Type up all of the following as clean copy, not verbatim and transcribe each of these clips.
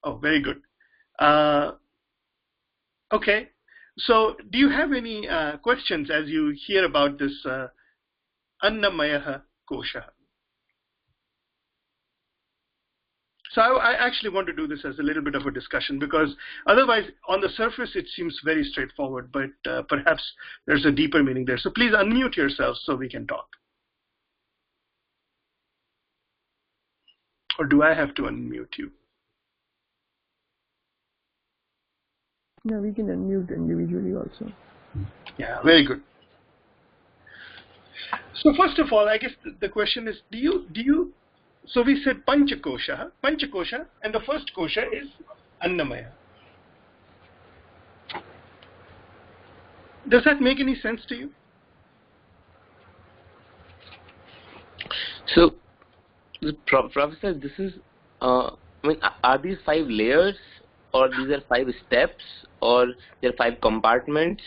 Oh, very good. Okay. So, do you have any questions as you hear about this Annamaya Kosha? So I actually want to do this as a little bit of a discussion, because otherwise on the surface it seems very straightforward, but perhaps there's a deeper meaning there. So please unmute yourselves so we can talk. Or do I have to unmute you? Yeah, we can unmute individually also. Yeah, very good. So first of all, I guess the question is, do you so we said Panchakosha, and the first kosha is Annamaya. Does that make any sense to you? So, Professor, this is, I mean, are these 5 layers, or these are 5 steps, or there are 5 compartments?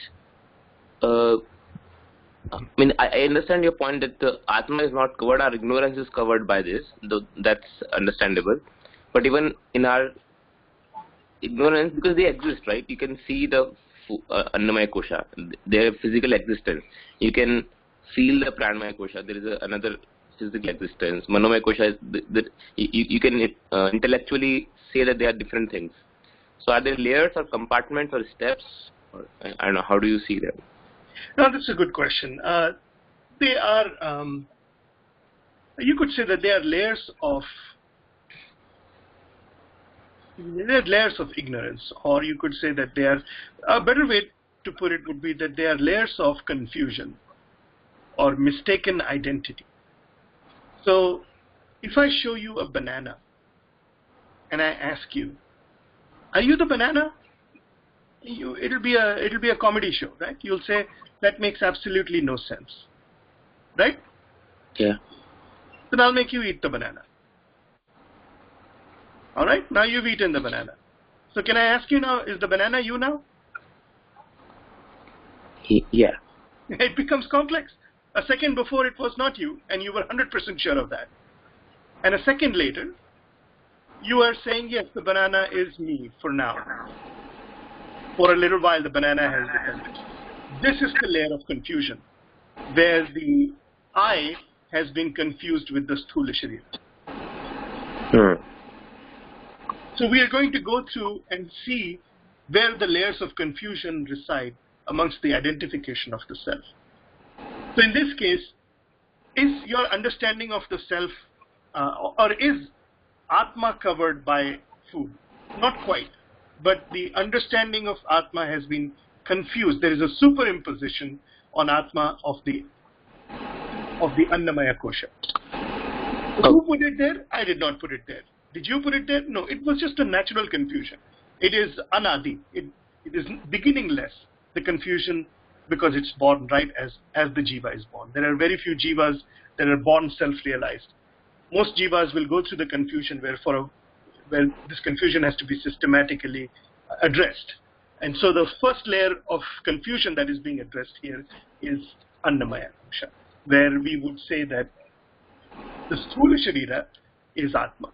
I mean, I understand your point that the Atma is not covered, our ignorance is covered by this, though that's understandable. But even in our ignorance, because they exist, right? You can see the Annamaya Kosha, their physical existence. You can feel the Pranamaya Kosha, there is another physical existence. Manomaya Kosha, you can intellectually say that they are different things. So are there layers or compartments or steps? Or, I don't know, how do you see them? No, that's a good question. They are, you could say that they are layers of ignorance, or you could say that they are, a better way to put it would be that they are layers of confusion or mistaken identity. So if I show you a banana and I ask you, are you the banana? It'll be a comedy show, right? You'll say, that makes absolutely no sense, right? Yeah. Then I'll make you eat the banana. All right, now you've eaten the banana. So can I ask you now, is the banana you now? Yeah. It becomes complex. A second before it was not you, and you were 100% sure of that. And a second later, you are saying, yes, the banana is me for now. For a little while, the banana has become it. This is the layer of confusion, where the I has been confused with the Sthula Sharira. So we are going to go through and see where the layers of confusion reside amongst the identification of the self. So in this case, is your understanding of the self, or is Atma covered by food? Not quite. But the understanding of Atma has been confused. There is a superimposition on Atma of the Annamaya Kosha. Who put it there? I did not put it there. Did you put it there? No, it was just a natural confusion. It is anadi. It is beginningless, the confusion, because it's born right as the jiva is born. There are very few jivas that are born self-realized. Most jivas will go through the confusion where this confusion has to be systematically addressed. And so the first layer of confusion that is being addressed here is Annamaya Kosha, where we would say that the Sthula Sharira is Atma,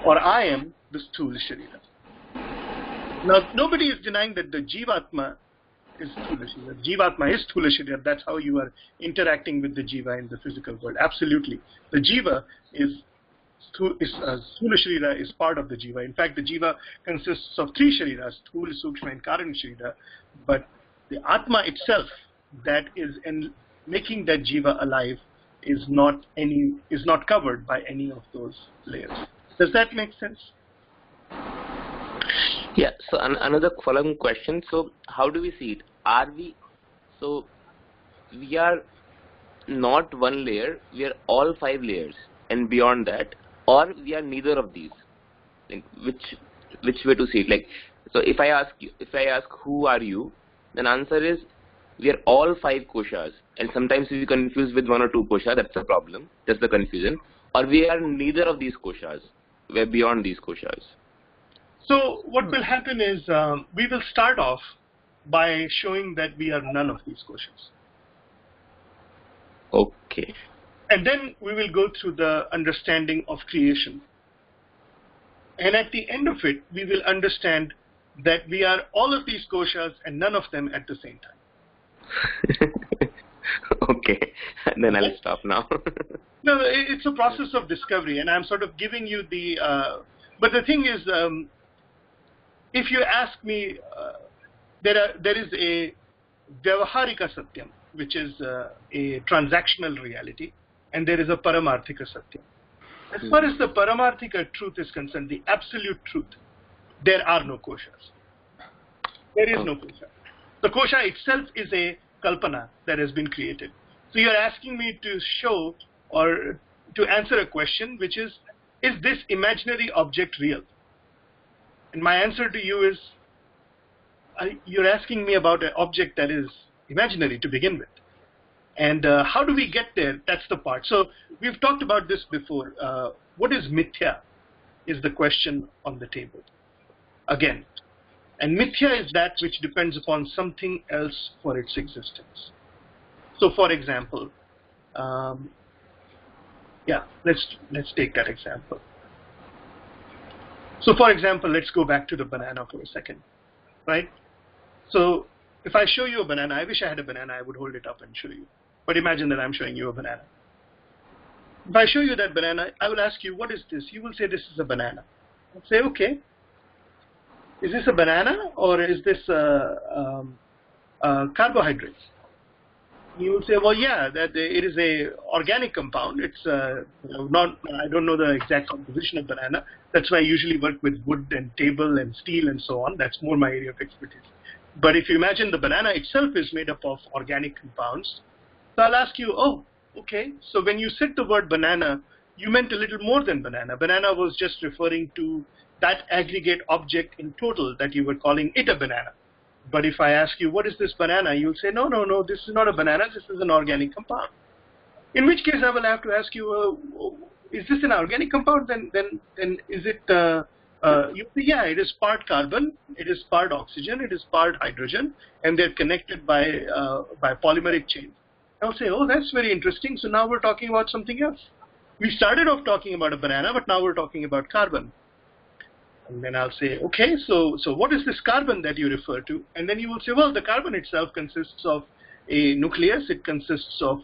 or I am the Sthula Sharira. Now, nobody is denying that the Jivatma is Sthula Sharira. Jivatma is Sthula Sharira. That's how you are interacting with the Jiva in the physical world. Absolutely. The Jiva Sthula Sharira is part of the Jiva. In fact, the Jiva consists of 3 Shariras, Sthula, Sukshma and Karana Sharira. But the Atma itself, that is in making that Jiva alive, is not covered by any of those layers. Does that make sense? Yeah. So another following question. So how do we see it? We are not one layer. We are all 5 layers and beyond that, or we are neither of these. Like which way to see it? Like, so if I ask who are you, then answer is we are all 5 koshas, and sometimes we confuse with 1 or 2 koshas. That's the problem. That's the confusion. Or we are neither of these koshas. We are beyond these koshas. So what will happen is we will start off by showing that we are none of these koshas. Okay. And then we will go through the understanding of creation. And at the end of it, we will understand that we are all of these koshas and none of them at the same time. Okay, then I'll stop now. No, it's a process of discovery, and I'm sort of giving you the. But the thing is, if you ask me, there is a Vyavaharika Satyam, which is a transactional reality, and there is a Paramarthika Satyam. As far as the Paramarthika truth is concerned, the absolute truth, there are no koshas. There is no kosha. The kosha itself is a kalpana that has been created. So you're asking me to show or to answer a question, which is this imaginary object real? And my answer to you is, you're asking me about an object that is imaginary to begin with. And how do we get there? That's the part. So we've talked about this before. What is mithya is the question on the table. Again. And mithya is that which depends upon something else for its existence. So for example, let's take that example. So for example, let's go back to the banana for a second, right? So if I show you a banana, I wish I had a banana, I would hold it up and show you. But imagine that I'm showing you a banana. If I show you that banana, I will ask you, what is this? You will say, this is a banana. I'll say, okay. Is this a banana or is this carbohydrates? You will say, well, yeah, that it is a organic compound. It's not. I don't know the exact composition of banana. That's why I usually work with wood and table and steel and so on. That's more my area of expertise. But if you imagine the banana itself is made up of organic compounds, so I'll ask you, oh, okay. So when you said the word banana, you meant a little more than banana. Banana was just referring to that aggregate object in total that you were calling it a banana. But if I ask you, what is this banana? You'll say, no, this is not a banana, this is an organic compound. In which case I will have to ask you, is this an organic compound? Then is it, you say, yeah, it is part carbon, it is part oxygen, it is part hydrogen, and they're connected by polymeric chains. I'll say, oh, that's very interesting. So now we're talking about something else. We started off talking about a banana, but now we're talking about carbon. And then I'll say, okay, so what is this carbon that you refer to? And then you will say, well, the carbon itself consists of a nucleus, it consists of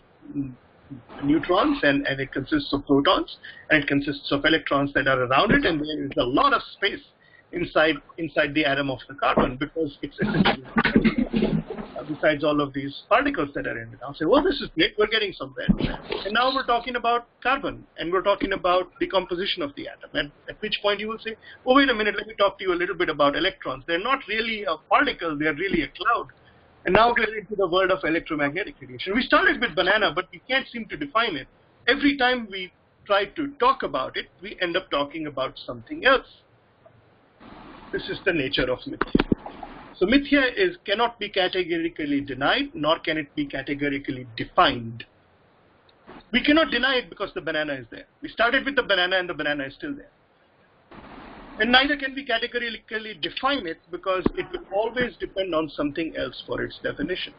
neutrons, and it consists of protons, and it consists of electrons that are around it, and there is a lot of space inside the atom of the carbon, because it's essentially besides all of these particles that are in it. I'll say, well, this is great, we're getting somewhere. And now we're talking about carbon, and we're talking about the composition of the atom. And at which point you will say, oh, wait a minute, let me talk to you a little bit about electrons. They're not really a particle, they're really a cloud. And now we're into the world of electromagnetic radiation. We started with banana, but we can't seem to define it. Every time we try to talk about it, we end up talking about something else. This is the nature of mithya. So mithya cannot be categorically denied, nor can it be categorically defined. We cannot deny it because the banana is there. We started with the banana and the banana is still there. And neither can we categorically define it because it will always depend on something else for its definition.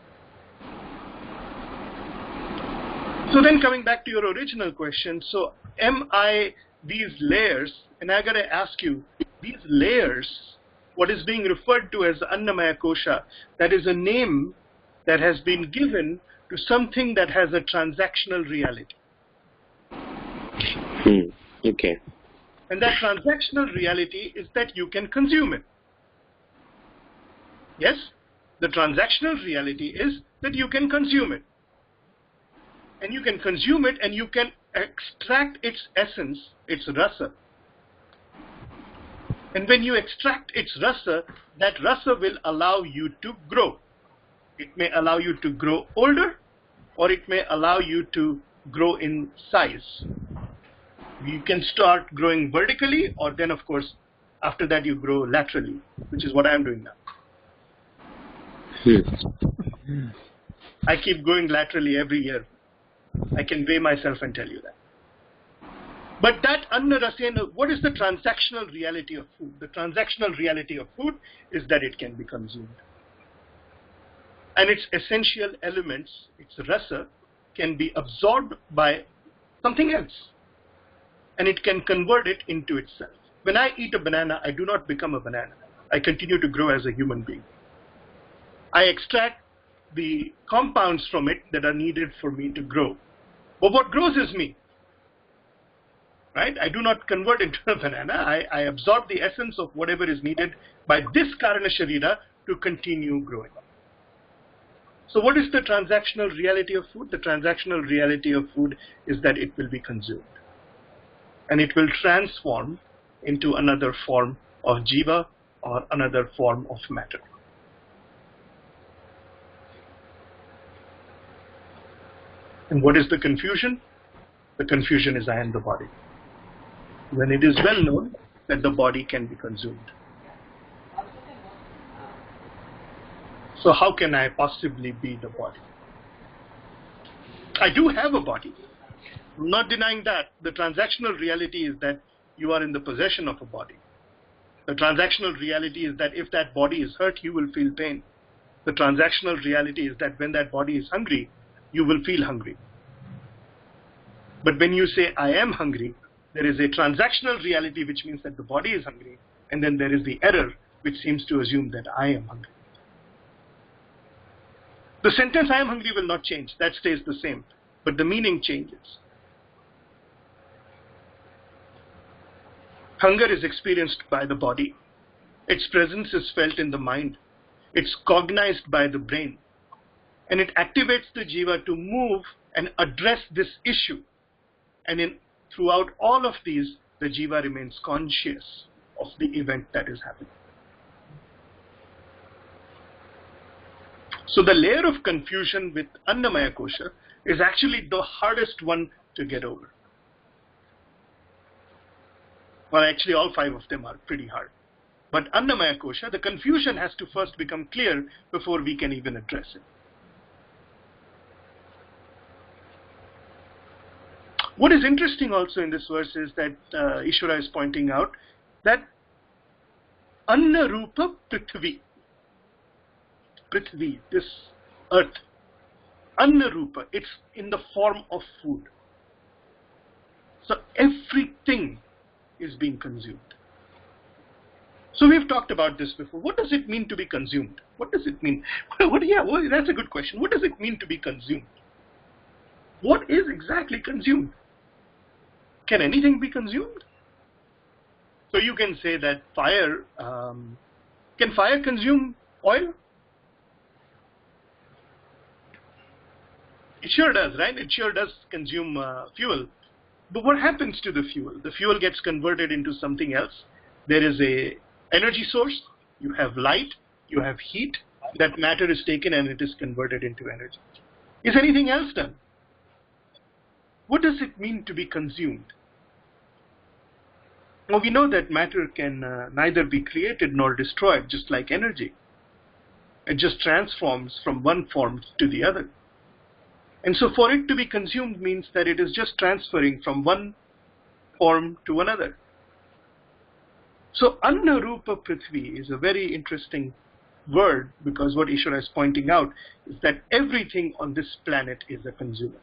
So then coming back to your original question, so am I these layers, and I got to ask you, these layers, what is being referred to as Annamaya Kosha, that is a name that has been given to something that has a transactional reality. Okay. And that transactional reality is that you can consume it. Yes? The transactional reality is that you can consume it. And you can consume it and you can extract its essence, its rasa. And when you extract its rasa, that rasa will allow you to grow. It may allow you to grow older, or it may allow you to grow in size. You can start growing vertically, or then of course, after that you grow laterally, which is what I am doing now. I keep growing laterally every year. I can weigh myself and tell you that. But that Anna Rasena, what is the transactional reality of food? The transactional reality of food is that it can be consumed. And its essential elements, its rasa, can be absorbed by something else. And it can convert it into itself. When I eat a banana, I do not become a banana. I continue to grow as a human being. I extract the compounds from it that are needed for me to grow. But what grows is me. Right? I do not convert into a banana. I absorb the essence of whatever is needed by this Karana Sharira to continue growing. So what is the transactional reality of food? The transactional reality of food is that it will be consumed. And it will transform into another form of jiva or another form of matter. And what is the confusion? The confusion is I am the body. When it is well known that the body can be consumed. So how can I possibly be the body? I do have a body. I'm not denying that. The transactional reality is that you are in the possession of a body. The transactional reality is that if that body is hurt, you will feel pain. The transactional reality is that when that body is hungry, you will feel hungry. But when you say, I am hungry, there is a transactional reality which means that the body is hungry, and then there is the error which seems to assume that I am hungry. The sentence I am hungry will not change. That stays the same. But the meaning changes. Hunger is experienced by the body. Its presence is felt in the mind. It's cognized by the brain. And it activates the jiva to move and address this issue. And throughout all of these, the jiva remains conscious of the event that is happening. So the layer of confusion with Annamaya Kosha is actually the hardest one to get over. Well, actually all 5 of them are pretty hard. But Annamaya Kosha, the confusion has to first become clear before we can even address it. What is interesting also in this verse is that Ishvara is pointing out that Anna Rupa Prithvi, this earth, Anna Rupa, it's in the form of food. So everything is being consumed. So we've talked about this before. What does it mean to be consumed? What does it mean? That's a good question. What does it mean to be consumed? What is exactly consumed? Can anything be consumed? So you can say that fire, can fire consume oil? It sure does, right? It sure does consume fuel. But what happens to the fuel? The fuel gets converted into something else. There is a energy source, you have light, you have heat, that matter is taken and it is converted into energy. Is anything else done? What does it mean to be consumed? Well, we know that matter can neither be created nor destroyed, just like energy. It just transforms from one form to the other. And so for it to be consumed means that it is just transferring from one form to another. So Anna Rupa Prithvi is a very interesting word, because what Ishvara is pointing out is that everything on this planet is a consumer.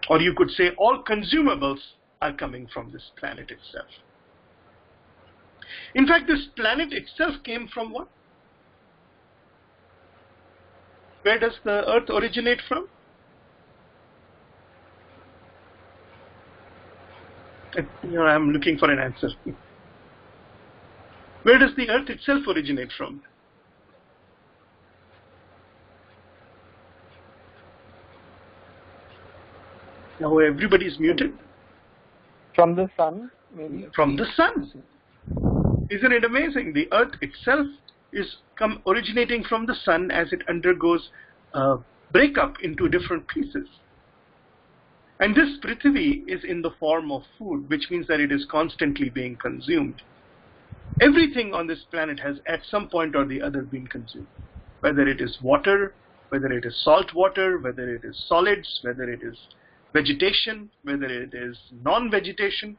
Or you could say all consumables are coming from this planet itself. In fact, this planet itself came from what? Where does the earth originate from? I'm looking for an answer. Where does the earth itself originate from? Now everybody's muted. From the sun, maybe? From the sun. Isn't it amazing? The earth itself is originating from the sun as it undergoes a breakup into different pieces. And this Prithvi is in the form of food, which means that it is constantly being consumed. Everything on this planet has at some point or the other been consumed. Whether it is water, whether it is salt water, whether it is solids, whether it is vegetation, whether it is non-vegetation,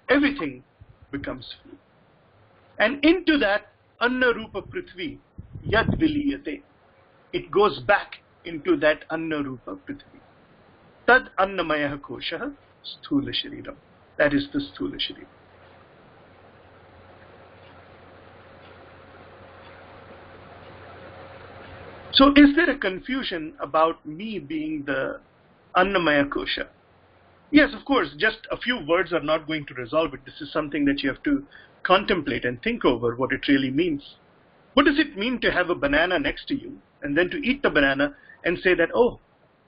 everything becomes food. And into that Anna Rupa Prithvi, Yad Viliyate, it goes back into that Anna Rupa Prithvi. Tad Annamaya Kosha Sthula Shariram. That is the Sthula Sharira. So is there a confusion about me being the Annamaya Kosha? Yes, of course, just a few words are not going to resolve it. This is something that you have to contemplate and think over what it really means. What does it mean to have a banana next to you and then to eat the banana and say that, oh,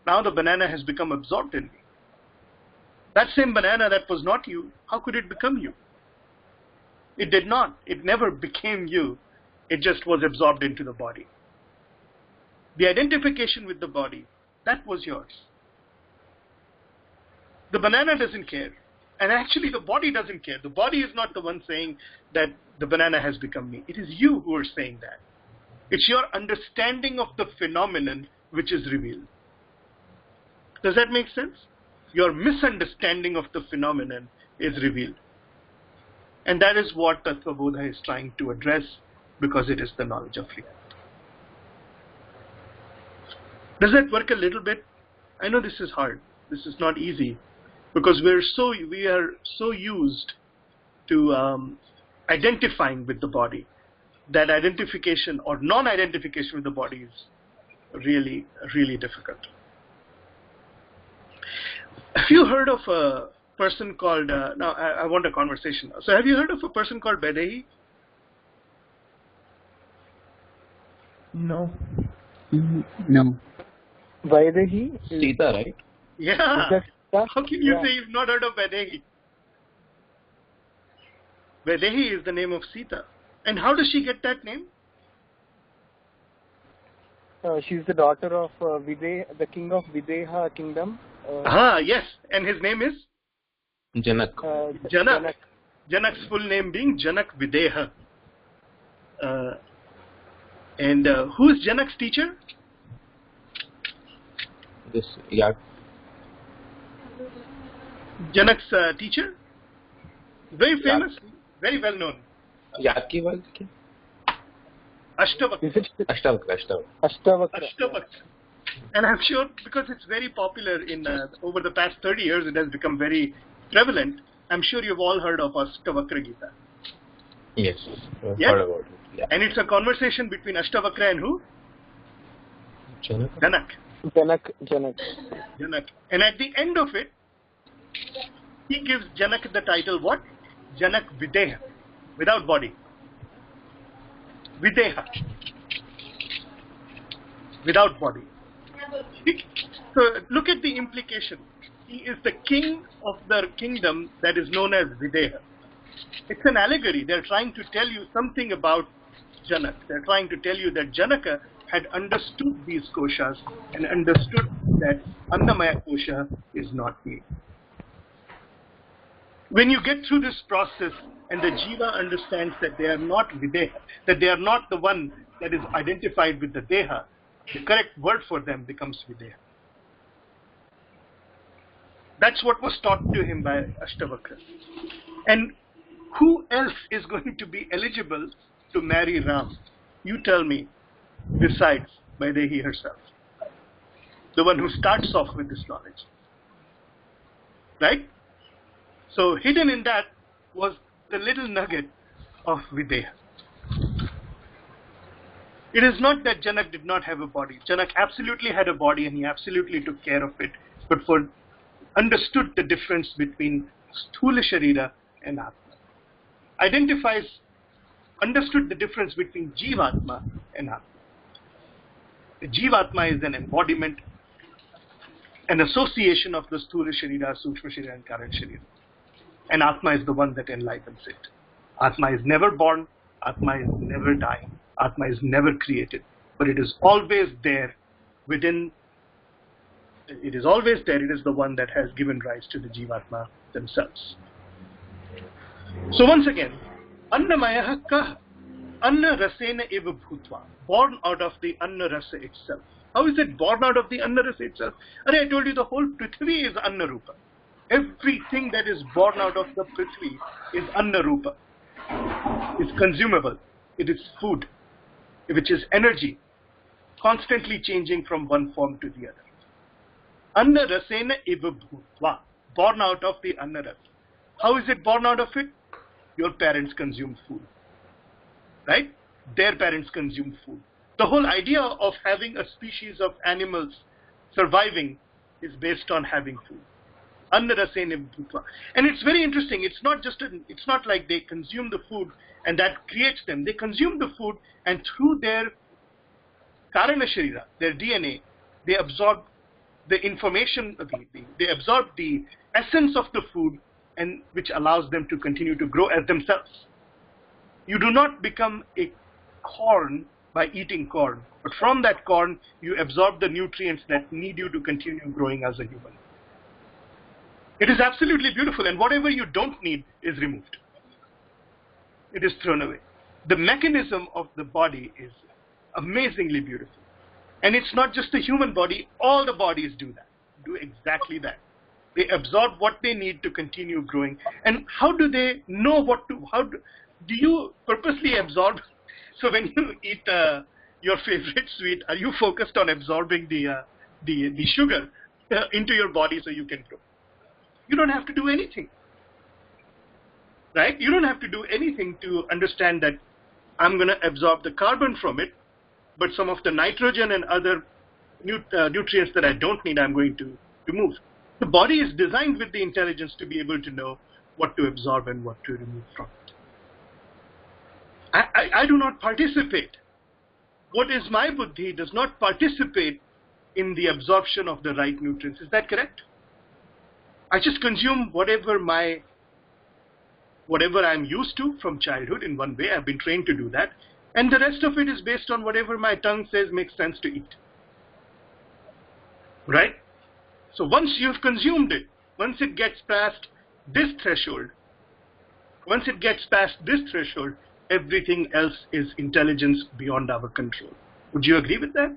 now the banana has become absorbed in me? That same banana that was not you, how could it become you? It did not. It never became you. It just was absorbed into the body. The identification with the body, that was yours. The banana doesn't care. And actually the body doesn't care. The body is not the one saying that the banana has become me. It is you who are saying that. It's your understanding of the phenomenon which is revealed. Does that make sense? Your misunderstanding of the phenomenon is revealed. And that is what Tattva Bodha is trying to address, because it is the knowledge of reality. Does that work a little bit? I know this is hard. This is not easy, because we are so used to identifying with the body that identification or non-identification with the body is really, really difficult. Have you heard of a person called, now I want a conversation. So have you heard of a person called Vaidehi? No. No. Vaidehi? Sita, right? Yeah. Is that Sita? How can you say you've not heard of Vaidehi? Vaidehi is the name of Sita. And how does she get that name? She's the daughter of the king of Videha kingdom. Yes. And his name is? Janak. Janak. Janak's full name being Janak Videha. And who is Janak's teacher? This, yeah. Janak's teacher? Very famous, very well known. Yakival? Ashtavakra. Is it Ashtavakra. Ashtavakra? And I'm sure because it's very popular in over the past 30 years, it has become very prevalent. I'm sure you've all heard of Ashtavakra Gita. Yes, Yes? heard about it. Yeah. And it's a conversation between Ashtavakra and who? Janak. Janak. And at the end of it, he gives Janak the title what? Janak Videha, without body. Videha, without body. So look at the implication. He is the king of the kingdom that is known as Videha. It's an allegory. They're trying to tell you something about Janak. They're trying to tell you that Janaka had understood these koshas and understood that Annamaya kosha is not me. When you get through this process and the jiva understands that they are not videha, that they are not the one that is identified with the deha, the correct word for them becomes videha. That's what was taught to him by Ashtavakra. And who else is going to be eligible to marry Ram? You tell me, besides Vaidehi herself. The one who starts off with this knowledge. Right? So hidden in that was the little nugget of Videha. It is not that Janak did not have a body. Janak absolutely had a body and he absolutely took care of it, but understood the difference between Sthula Sharira and Atma. Understood the difference between Jivatma and Atma. The Jivatma is an embodiment, an association of the Sthula Sharira, Sukshma Sharira and Karan Sharira. And Atma is the one that enlivens it. Atma is never born, Atma is never dying, Atma is never created, but it is always there within, it is always there, it is the one that has given rise to the Jivatma themselves. So once again, Annamaya Kah, Anna Rasena Eva Bhutva, born out of the Anna Rasa itself. How is it born out of the Anna Rasa itself? I told you the whole Prithvi is Anna Rupa. Everything that is born out of the Prithvi is Anna Rupa. It's consumable. It is food, which is energy, constantly changing from one form to the other. Anna Rasena Eva Bhutva, born out of the Anna Rasa. How is it born out of it? Your parents consumed food, right? Their parents consumed food. The whole idea of having a species of animals surviving is based on having food. And it's very interesting. It's not like they consume the food and that creates them. They consume the food, and through their karana sharira, their DNA, they absorb the information, they absorb the essence of the food, and which allows them to continue to grow as themselves. You do not become a corn by eating corn, but from that corn you absorb the nutrients that need you to continue growing as a human. It is absolutely beautiful, and whatever you don't need is removed. It is thrown away. The mechanism of the body is amazingly beautiful. And it's not just the human body, all the bodies do exactly that. They absorb what they need to continue growing. And how do they know do you purposely absorb? So when you eat your favorite sweet, are you focused on absorbing the sugar into your body so you can grow? You don't have to do anything, right? You don't have to do anything to understand that I'm going to absorb the carbon from it, but some of the nitrogen and other nutrients that I don't need, I'm going to remove. The body is designed with the intelligence to be able to know what to absorb and what to remove from it. I do not participate. What is my buddhi does not participate in the absorption of the right nutrients. Is that correct? I just consume whatever I'm used to from childhood in one way. I've been trained to do that. And the rest of it is based on whatever my tongue says makes sense to eat. Right? So once you've consumed it, once it gets past this threshold, everything else is intelligence beyond our control. Would you agree with that?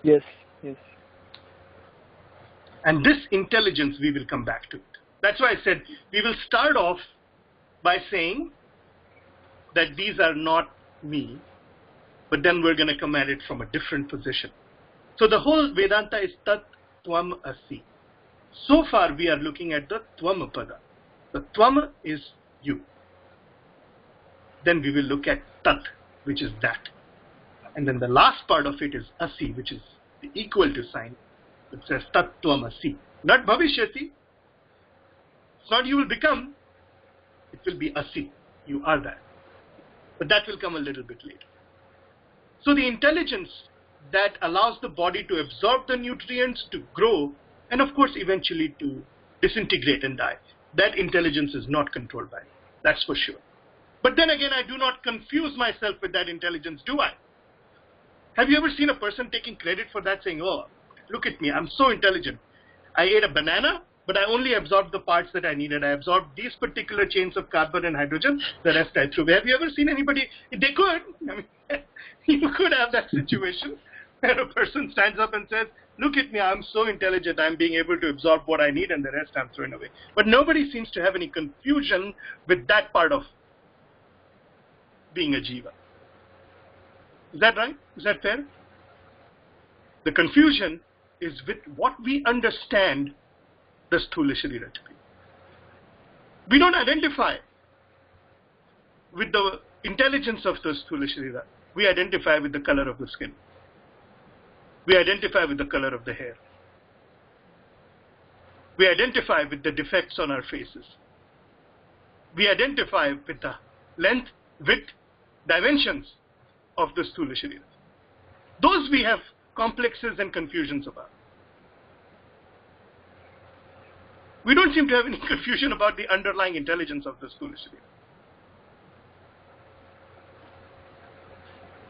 Yes, yes. And this intelligence, we will come back to it. That's why I said we will start off by saying that these are not me, but then we're going to come at it from a different position. So the whole Vedanta is Tat Tvam Asi. So far we are looking at the Tvam Pada. The Tvam is you. Then we will look at Tat, which is that. And then the last part of it is Asi, which is the equal to sign. It says Tat Tvam Asi. Not Bhavishyati. It's not you will become. It will be Asi. You are that. But that will come a little bit later. So the intelligence that allows the body to absorb the nutrients, to grow, and of course eventually to disintegrate and die, that intelligence is not controlled by me. That's for sure. But then again, I do not confuse myself with that intelligence, do I? Have you ever seen a person taking credit for that, saying, oh, look at me, I'm so intelligent. I ate a banana, but I only absorbed the parts that I needed. I absorbed these particular chains of carbon and hydrogen, the rest I threw away. Have you ever seen anybody? They could. I mean, you could have that situation where a person stands up and says, look at me, I'm so intelligent, I'm being able to absorb what I need and the rest I'm throwing away. But nobody seems to have any confusion with that part of being a jiva. Is that right? Is that fair? The confusion is with what we understand the Sthula Sharira to be. We don't identify with the intelligence of the Sthula Sharira. We identify with the color of the skin. We identify with the color of the hair. We identify with the defects on our faces. We identify with the length, width, dimensions of the Sthula Sharira. Those we have complexes and confusions about. We don't seem to have any confusion about the underlying intelligence of the Sthula Sharira.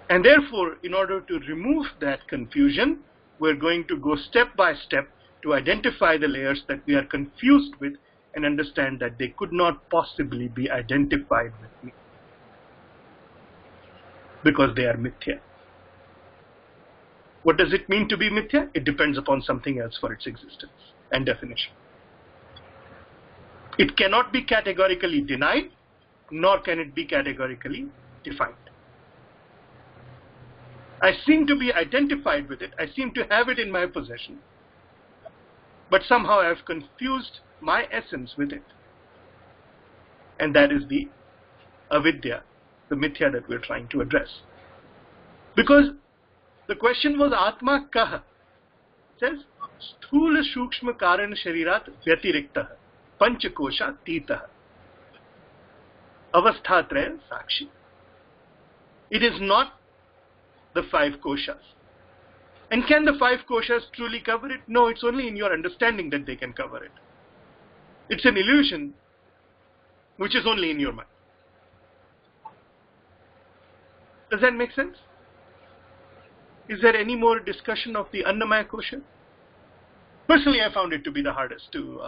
And therefore, in order to remove that confusion, we're going to go step by step to identify the layers that we are confused with and understand that they could not possibly be identified with me because they are mithya. What does it mean to be mithya? It depends upon something else for its existence and definition. It cannot be categorically denied, nor can it be categorically defined. I seem to be identified with it. I seem to have it in my possession. But somehow I have confused my essence with it. And that is the avidya, the mithya that we're trying to address. Because the question was Atma Kaha. It says, Sthula Shukshma Karan Sharirat Vyatirikta Panchakosha Tita Avasthatraya Sakshi. It is not the 5 koshas. And can the 5 koshas truly cover it? No, it's only in your understanding that they can cover it. It's an illusion which is only in your mind. Does that make sense? Is there any more discussion of the Annamaya kosha? Personally, I found it to be the hardest to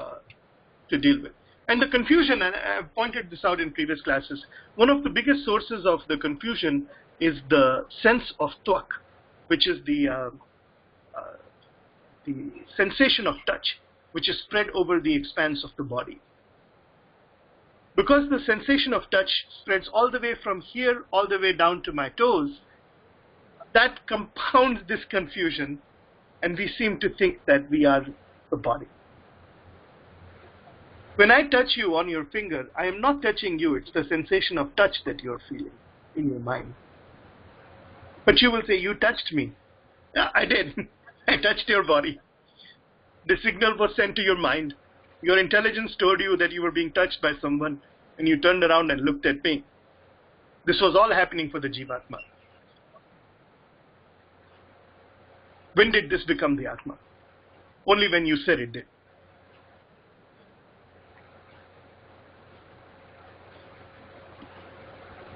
deal with. And the confusion, and I've pointed this out in previous classes, one of the biggest sources of the confusion is the sense of tvak, which is the sensation of touch, which is spread over the expanse of the body. Because the sensation of touch spreads all the way from here all the way down to my toes, that compounds this confusion, and we seem to think that we are the body. When I touch you on your finger, I am not touching you, it's the sensation of touch that you're feeling in your mind. But you will say, you touched me. Yeah, I did. I touched your body. The signal was sent to your mind. Your intelligence told you that you were being touched by someone, and you turned around and looked at me. This was all happening for the Jivatma. When did this become the Atma? Only when you said it did.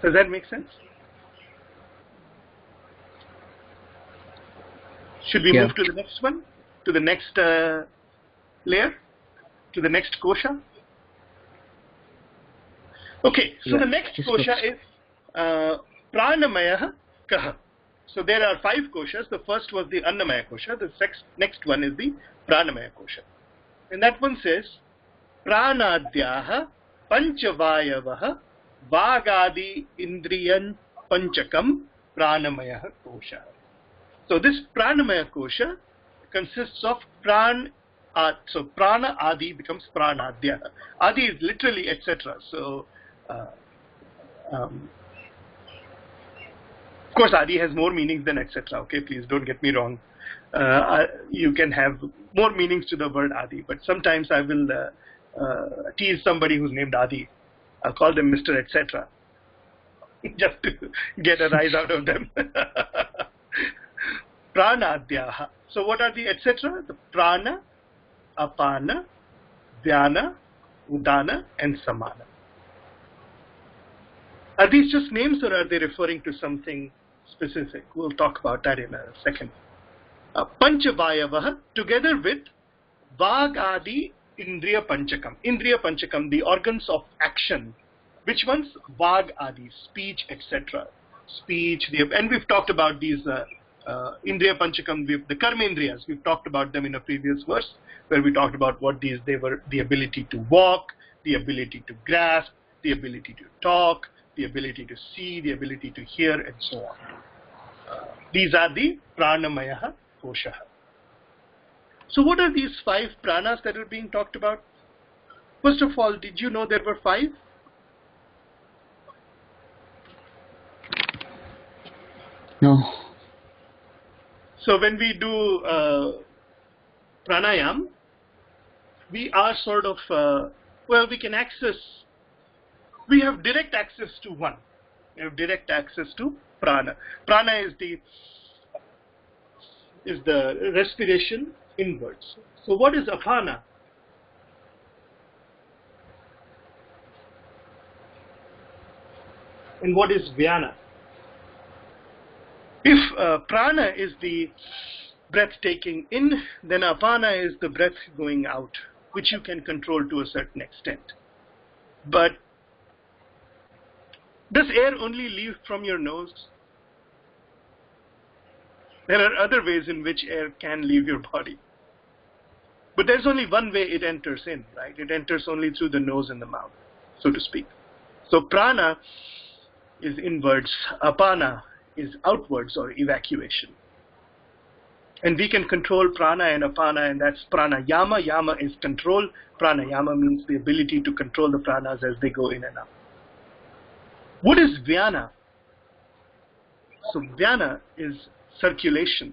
Does that make sense? Should we move to the next one? To the next layer? To the next kosha? Okay, so the next kosha is Pranamaya Kaha. So there are 5 koshas. The first was the Annamaya kosha. The next one is the Pranamaya kosha. And that one says, Pranadhyaha Panchavayavaha Vagadi Indriyan Panchakam Pranamaya kosha. So this Pranamaya kosha consists of so Prana Adi becomes Pranadhya. Adi is literally etc. So of course Adi has more meanings than etc. Okay, please don't get me wrong. You can have more meanings to the word Adi, but sometimes I will tease somebody who's named Adi. I'll call them Mr. etc. just to get a rise out of them. Pranadhyaha. So what are the etc.? The prana, apana, dhyana, udana, and samana. Are these just names, or are they referring to something specific? We'll talk about that in a second. Panchavayavaha, together with Vagadi Indriya Panchakam. Indriya Panchakam, the organs of action. Which ones? Vag Adi, speech, etc. Speech, and we've talked about these Indriya Panchakam, the Karmendriyas. We've talked about them in a previous verse, where we talked about what they were: the ability to walk, the ability to grasp, the ability to talk, the ability to see, the ability to hear, and so on. These are the Pranamaya kosha. So what are these 5 pranas that are being talked about? First of all, did you know there were 5? No. So when we do pranayam, we are sort of, we can access, we have direct access to one. We have direct access to prana. Prana is the respiration inwards. So what is apana? And what is vyana? If prana is the breath taking in, then apana is the breath going out, which you can control to a certain extent. But does air only leave from your nose? There are other ways in which air can leave your body. But there's only one way it enters in, right? It enters only through the nose and the mouth, so to speak. So prana is inwards, apana is outwards or evacuation. And we can control prana and apana, and that's pranayama. Yama is control. Pranayama means the ability to control the pranas as they go in and out. What is vyana? So vyana is circulation.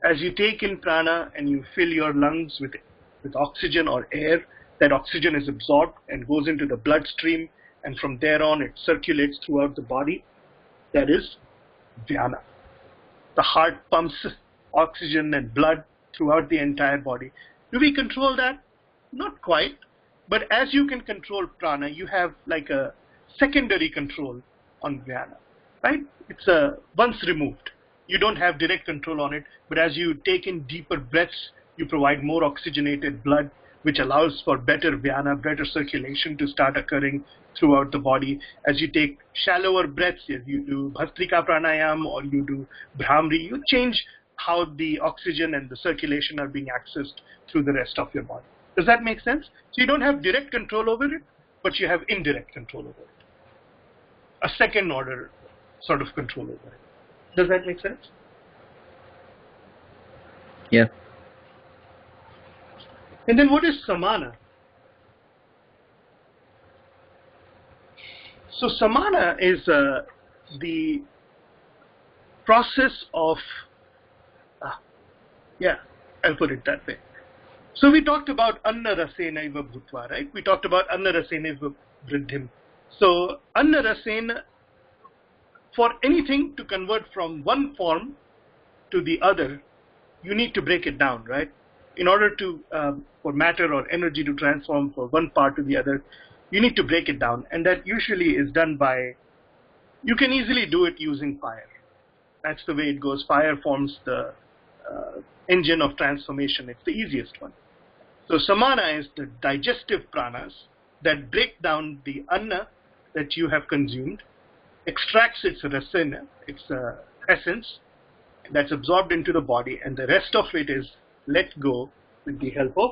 As you take in prana and you fill your lungs with oxygen or air, that oxygen is absorbed and goes into the bloodstream, and from there on it circulates throughout the body. That is vyana. The heart pumps oxygen and blood throughout the entire body. Do we control that? Not quite. But as you can control prana, you have like a secondary control on vyana, right? It's once removed. You don't have direct control on it, but as you take in deeper breaths, you provide more oxygenated blood, which allows for better vyana, better circulation to start occurring throughout the body. As you take shallower breaths, if you do bhastrika pranayam or you do bhramri, you change how the oxygen and the circulation are being accessed through the rest of your body. Does that make sense? So you don't have direct control over it, but you have indirect control over it. A second order sort of control over it. Does that make sense? Yeah. And then what is samana? So samana is the process of, I'll put it that way. So we talked about anna rasena iva bhutva, right? We talked about anna rasena iva vriddhim. So anna rasena, for anything to convert from one form to the other, you need to break it down, right? In order to, for matter or energy to transform from one part to the other, you need to break it down. And that usually is done by, you can easily do it using fire. That's the way it goes. Fire forms the engine of transformation. It's the easiest one. So samana is the digestive pranas that break down the anna that you have consumed, extracts its rasena, its essence, that's absorbed into the body, and the rest of it is let go with the help of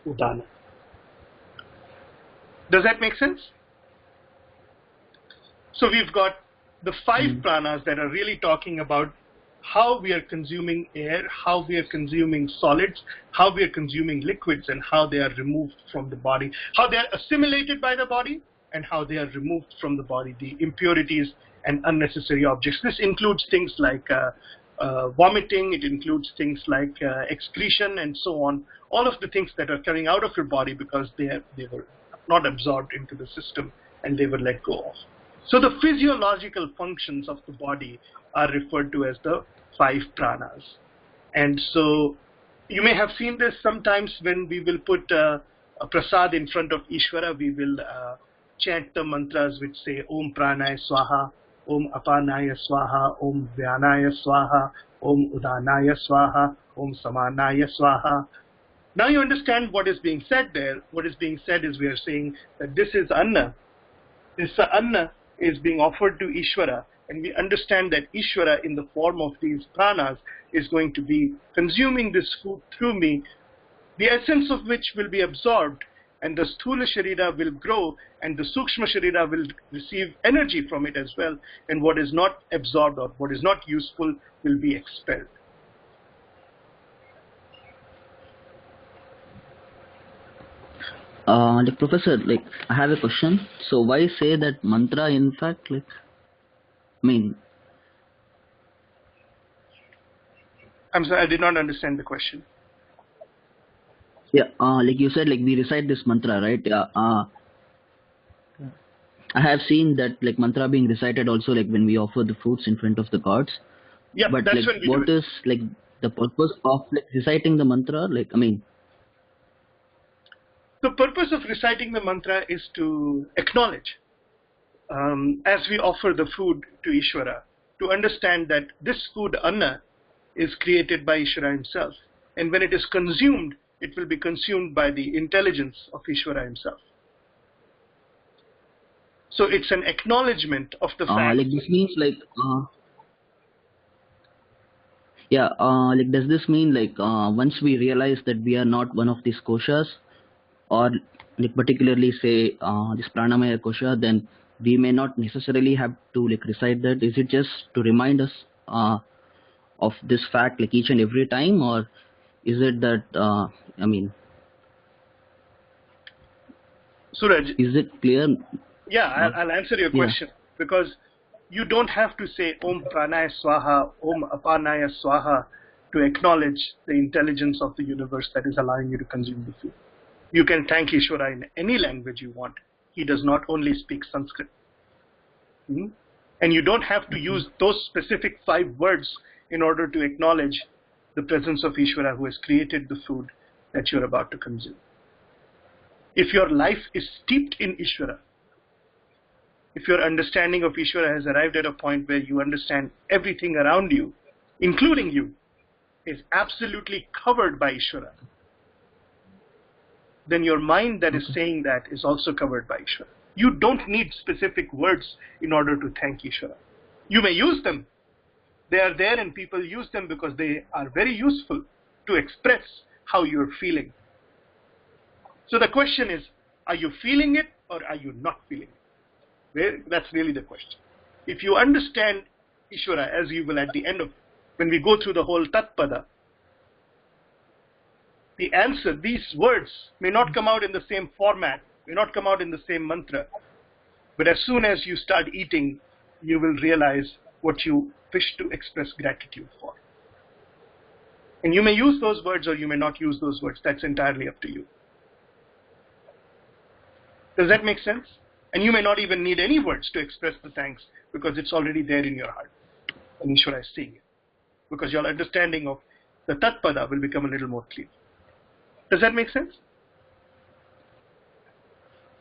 udana. Does that make sense? So we've got the five pranas that are really talking about how we are consuming air, how we are consuming solids, how we are consuming liquids, and how they are removed from the body, how they are assimilated by the body, and how they are removed from the body, the impurities and unnecessary objects. This includes things like vomiting, it includes things like excretion and so on, all of the things that are coming out of your body because they were not absorbed into the system and they were let go of. So the physiological functions of the body are referred to as the five pranas. And so you may have seen this sometimes when we will put a prasad in front of Ishvara, we will chant the mantras which say Om Pranaya Swaha, Om Apanaya Swaha, Om Vyanaya Swaha, Om Udanaya Swaha, Om Samanaya Swaha. Now you understand what is being said there. What is being said is we are saying that this is anna. This anna is being offered to Ishvara, and we understand that Ishvara in the form of these pranas is going to be consuming this food through me, the essence of which will be absorbed, and the sthula sharira will grow, and the sukshma sharira will receive energy from it as well, and what is not absorbed or what is not useful will be expelled. Like Professor, like I have a question. So why say that mantra? In fact, like, I mean, I'm sorry, I did not understand the question. yeah, like you said, like we recite this mantra, right? Yeah. I have seen that like mantra being recited also, like when we offer the fruits in front of the gods. Yeah, but that's like, when we what do it. is like the purpose of like reciting the mantra? Like, I mean, the purpose of reciting the mantra is to acknowledge, as we offer the food to Ishvara, to understand that this food, anna, is created by Ishvara himself. And when it is consumed, it will be consumed by the intelligence of Ishvara himself. So it's an acknowledgement of the fact. like this means like, yeah, like does this mean like once we realize that we are not one of these koshas, or like particularly say this pranamaya kosha, then we may not necessarily have to like recite that? Is it just to remind us, of this fact like each and every time, or is it that I mean, Suraj, is it clear? yeah, I'll answer your question, because you don't have to say Om Pranaya Swaha, Om Apanaya Swaha to acknowledge the intelligence of the universe that is allowing you to consume the food. You can thank Ishvara in any language you want. He does not only speak Sanskrit. And you don't have to use those specific 5 words in order to acknowledge the presence of Ishvara who has created the food that you're about to consume. If your life is steeped in Ishvara, if your understanding of Ishvara has arrived at a point where you understand everything around you, including you, is absolutely covered by Ishvara, then your mind that is saying that is also covered by Ishvara. You don't need specific words in order to thank Ishvara. You may use them. They are there and people use them because they are very useful to express how you're feeling. So the question is, are you feeling it or are you not feeling it? That's really the question. If you understand Ishvara, as you will at the end of, when we go through the whole Tattva, the answer, these words may not come out in the same format, may not come out in the same mantra, but as soon as you start eating, you will realize what you wish to express gratitude for. And you may use those words or you may not use those words. That's entirely up to you. Does that make sense? And you may not even need any words to express the thanks because it's already there in your heart. And Ishvara is seeing it. Because your understanding of the Tattva will become a little more clear. Does that make sense?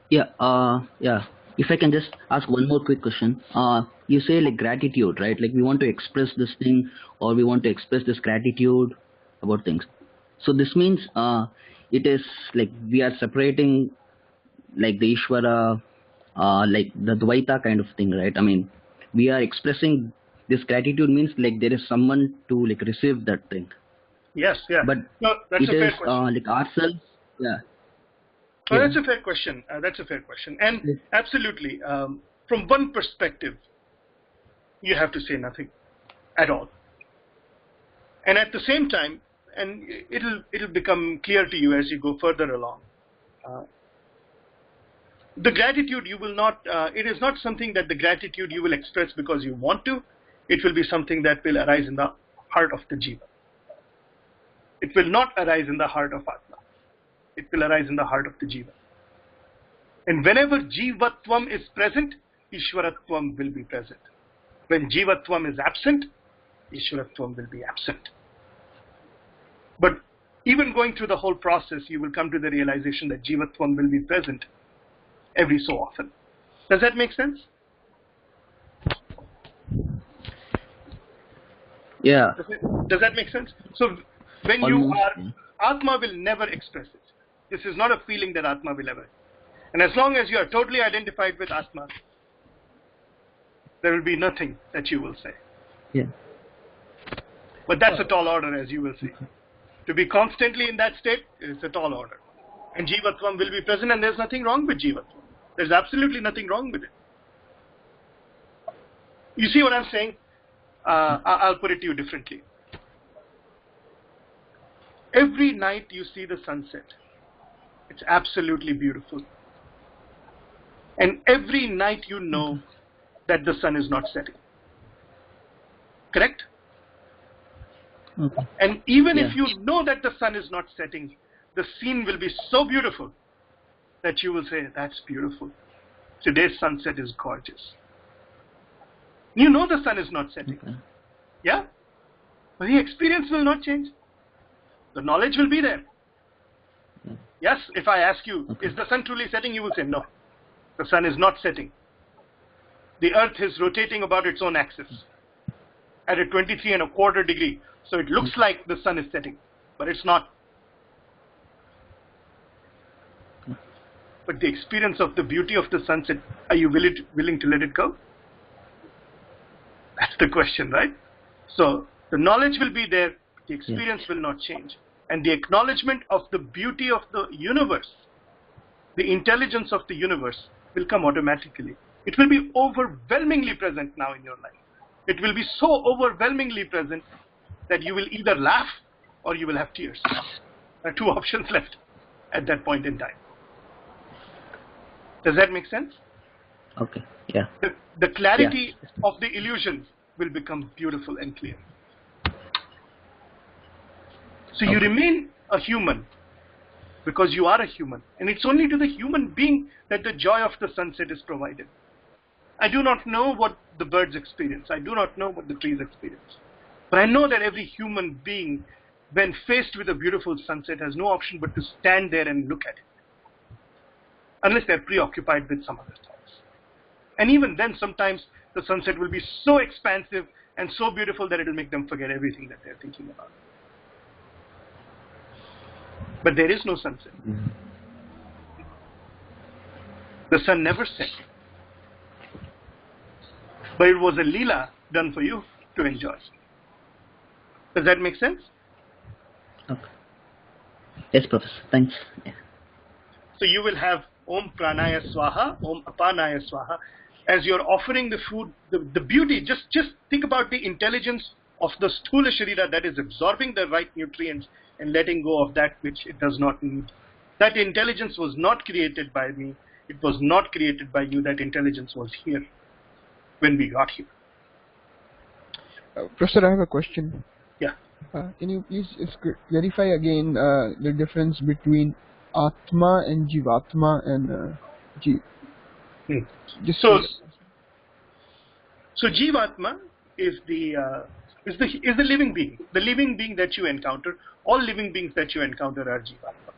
Yeah. If I can just ask one more quick question. You say like gratitude, right? Like we want to express this thing or we want to express this gratitude about things. So this means it is like we are separating like the Ishvara, like the Dvaita kind of thing, right? I mean, we are expressing this gratitude means like there is someone to like receive that thing. Yes, yeah. But no, that's it a fair is question. like ourselves, yeah. Oh, that's a fair question. That's a fair question. And absolutely, from one perspective, you have to say nothing at all. And at the same time, and it'll become clear to you as you go further along. The gratitude you will not, it is not something that the gratitude you will express because you want to. It will be something that will arise in the heart of the Jiva. It will not arise in the heart of Atma. It will arise in the heart of the Jiva. And whenever Jivatvam is present, Ishvaratvam will be present. When Jivatvam is absent, Ishvaratvam will be absent. But even going through the whole process, you will come to the realization that Jivatvam will be present every so often. Does that make sense? Yeah. Does that make sense? So when you are, Atma will never express it. This is not a feeling that Atma will ever. And as long as you are totally identified with Atma, there will be nothing that you will say. Yeah. But that's a tall order, as you will see. To be constantly in that state is a tall order. And Jivatvam will be present, and there's nothing wrong with Jivatvam. There's absolutely nothing wrong with it. You see what I'm saying? I'll put it to you differently. Every night you see the sunset. It's absolutely beautiful. And every night you know that the sun is not setting. Correct? Okay. And even if you know that the sun is not setting, the scene will be so beautiful that you will say, that's beautiful. Today's sunset is gorgeous. You know the sun is not setting. Okay. Yeah? But the experience will not change. The knowledge will be there. Yeah. Yes, if I ask you, is the sun truly setting? You will say, no. The sun is not setting. The earth is rotating about its own axis at a 23¼ degree. So it looks like the sun is setting, but it's not. But the experience of the beauty of the sunset, are you willing to let it go? That's the question, right? So the knowledge will be there, the experience will not change. And the acknowledgement of the beauty of the universe, the intelligence of the universe will come automatically. It will be overwhelmingly present now in your life. It will be so overwhelmingly present that you will either laugh or you will have tears. There are two options left at that point in time. Does that make sense? Okay. Yeah. The clarity of the illusions will become beautiful and clear. So you remain a human because you are a human. And it's only to the human being that the joy of the sunset is provided. I do not know what the birds experience. I do not know what the trees experience. But I know that every human being, when faced with a beautiful sunset, has no option but to stand there and look at it. Unless they're preoccupied with some other thoughts. And even then, sometimes the sunset will be so expansive and so beautiful that it will make them forget everything that they're thinking about. But there is no sunset. The sun never set. But it was a leela done for you to enjoy. Does that make sense? Okay. Yes, Professor. Thanks. Yeah. So you will have Om Pranaya Swaha, Om Apanaya Swaha. As you're offering the food, the beauty, just think about the intelligence of the Sthula Sharira that is absorbing the right nutrients and letting go of that which it does not need. That intelligence was not created by me. It was not created by you. That intelligence was here when we got here. Professor, I have a question. Yeah. Can you please clarify again the difference between Atma and Jivatma and Jeev? So Jivatma is the living being. The living being that you encounter. All living beings that you encounter are Jivatma.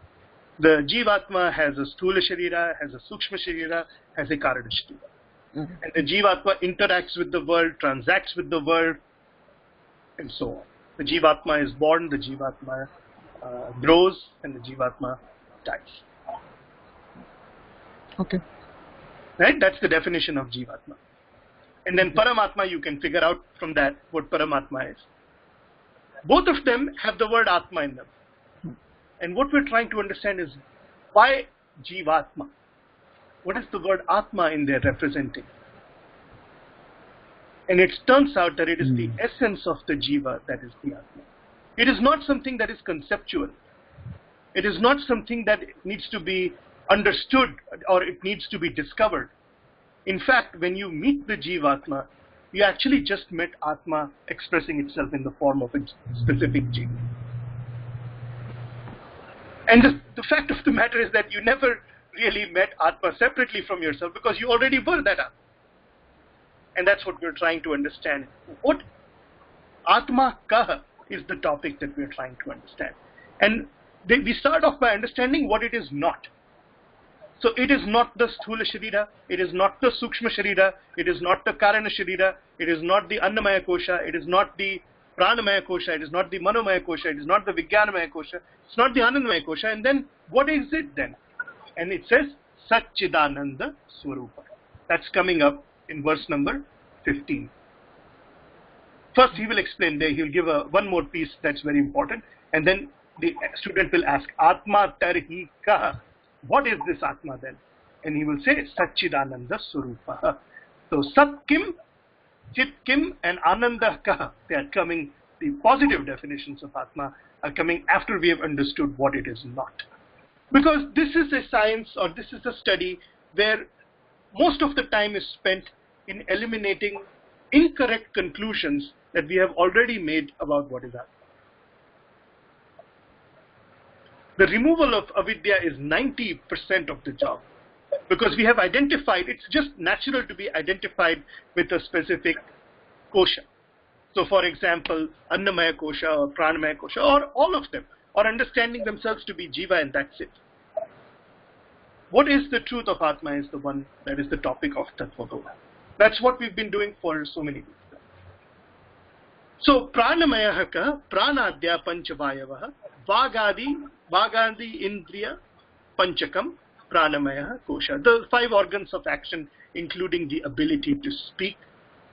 The Jivatma has a Sthula Sharira, has a Sukshma Sharira, has a Karana Sharira. Okay. And the Jivatma interacts with the world, transacts with the world, and so on. The Jivatma is born, the Jivatma grows, and the Jivatma dies. Okay. Right? That's the definition of Jivatma. And then Paramatma, you can figure out from that what Paramatma is. Both of them have the word Atma in them. And what we're trying to understand is why Jivatma? What is the word Atma in there representing? And it turns out that it is the essence of the Jiva that is the Atma. It is not something that is conceptual. It is not something that needs to be understood or it needs to be discovered. In fact, when you meet the Jivatma, you actually just met Atma expressing itself in the form of a specific Jiva. And the fact of the matter is that you never really met Atma separately from yourself because you already were that Atma. And that's what we're trying to understand. What Atma Kaha is the topic that we're trying to understand. And we start off by understanding what it is not. So it is not the Sthula Sharira, it is not the Sukshma Sharira, it is not the Karana Sharira, it is not the Annamaya Kosha, it is not the Pranamaya Kosha, it is not the Manomaya Kosha, it is not the Vijnanamaya Kosha, it's not the Anandamaya Kosha. And then what is it then? And it says Satchidananda Swarupa. That's coming up in verse number 15. First he will explain there, he will give one more piece that's very important, and then the student will ask Atma Tarhi Kaha. What is this Atma then? And he will say Satchidananda Swarupa. So Sat Kim, Chit Kim and Ananda Kaha, they are coming, the positive definitions of Atma are coming after we have understood what it is not. Because this is a science or this is a study where most of the time is spent in eliminating incorrect conclusions that we have already made about what is Atma. The removal of avidya is 90% of the job because we have identified, it's just natural to be identified with a specific kosha. So for example, Annamaya Kosha or Pranamaya Kosha or all of them or understanding themselves to be jiva and that's it. What is the truth of Atma is the one that is the topic of Tattva Bodha. That's what we've been doing for so many weeks. So Pranamaya ka Pranadya Panchavayavaha Vagadi Indriya Panchakam Pranamaya Kosha. The 5 organs of action including the ability to speak,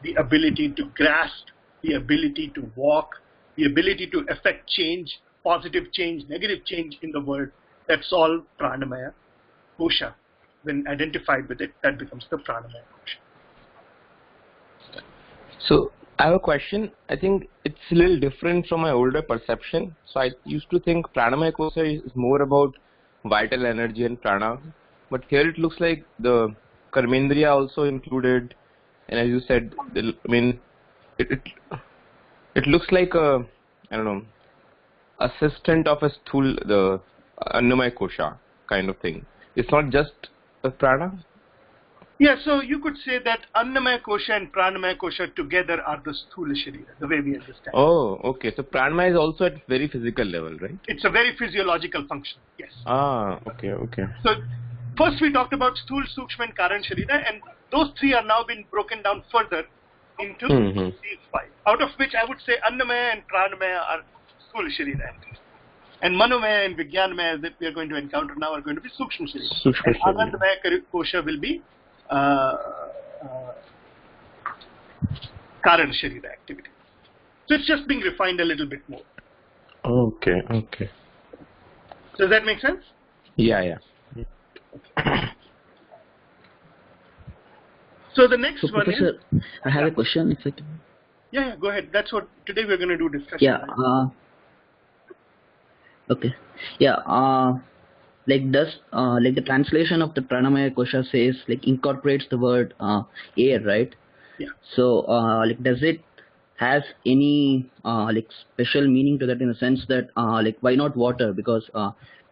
the ability to grasp, the ability to walk, the ability to affect change, positive change, negative change in the world. That's all Pranamaya Kosha. When identified with it, that becomes the Pranamaya Kosha. So I have a question. I think it's a little different from my older perception. So I used to think pranamaya kosha is more about vital energy and prana, but here it looks like the karmendriya also included, and as you said, it it looks like a, I don't know, assistant of a sthul, the annamaya kosha kind of thing. It's not just a prana. Yeah, so you could say that Annamaya Kosha and Pranamaya Kosha together are the Sthula Sharira, the way we understand. Oh, okay. So pranamaya is also at very physical level, right? It's a very physiological function, yes. Okay. So first we talked about Sthul, Sukshma and Karan Sharira, and those three are now been broken down further into these five, out of which I would say Annamaya and Pranamaya are Sthula Sharira. And Manomaya and Vijnanamaya that we are going to encounter now are going to be Sukshma Sharira. And Anandamaya Kosha will be Karan Sharira activity. So it's just being refined a little bit more. Okay. Does that make sense? Yeah. So the next So, one Professor, is... I have a question. If I can. Yeah, go ahead. That's what today we're going to do discussion. Yeah. Right? Okay. Yeah. Like does like the translation of the pranamaya kosha says like incorporates the word air, right? Yeah. So like does it has any like special meaning to that, in the sense that like why not water? Because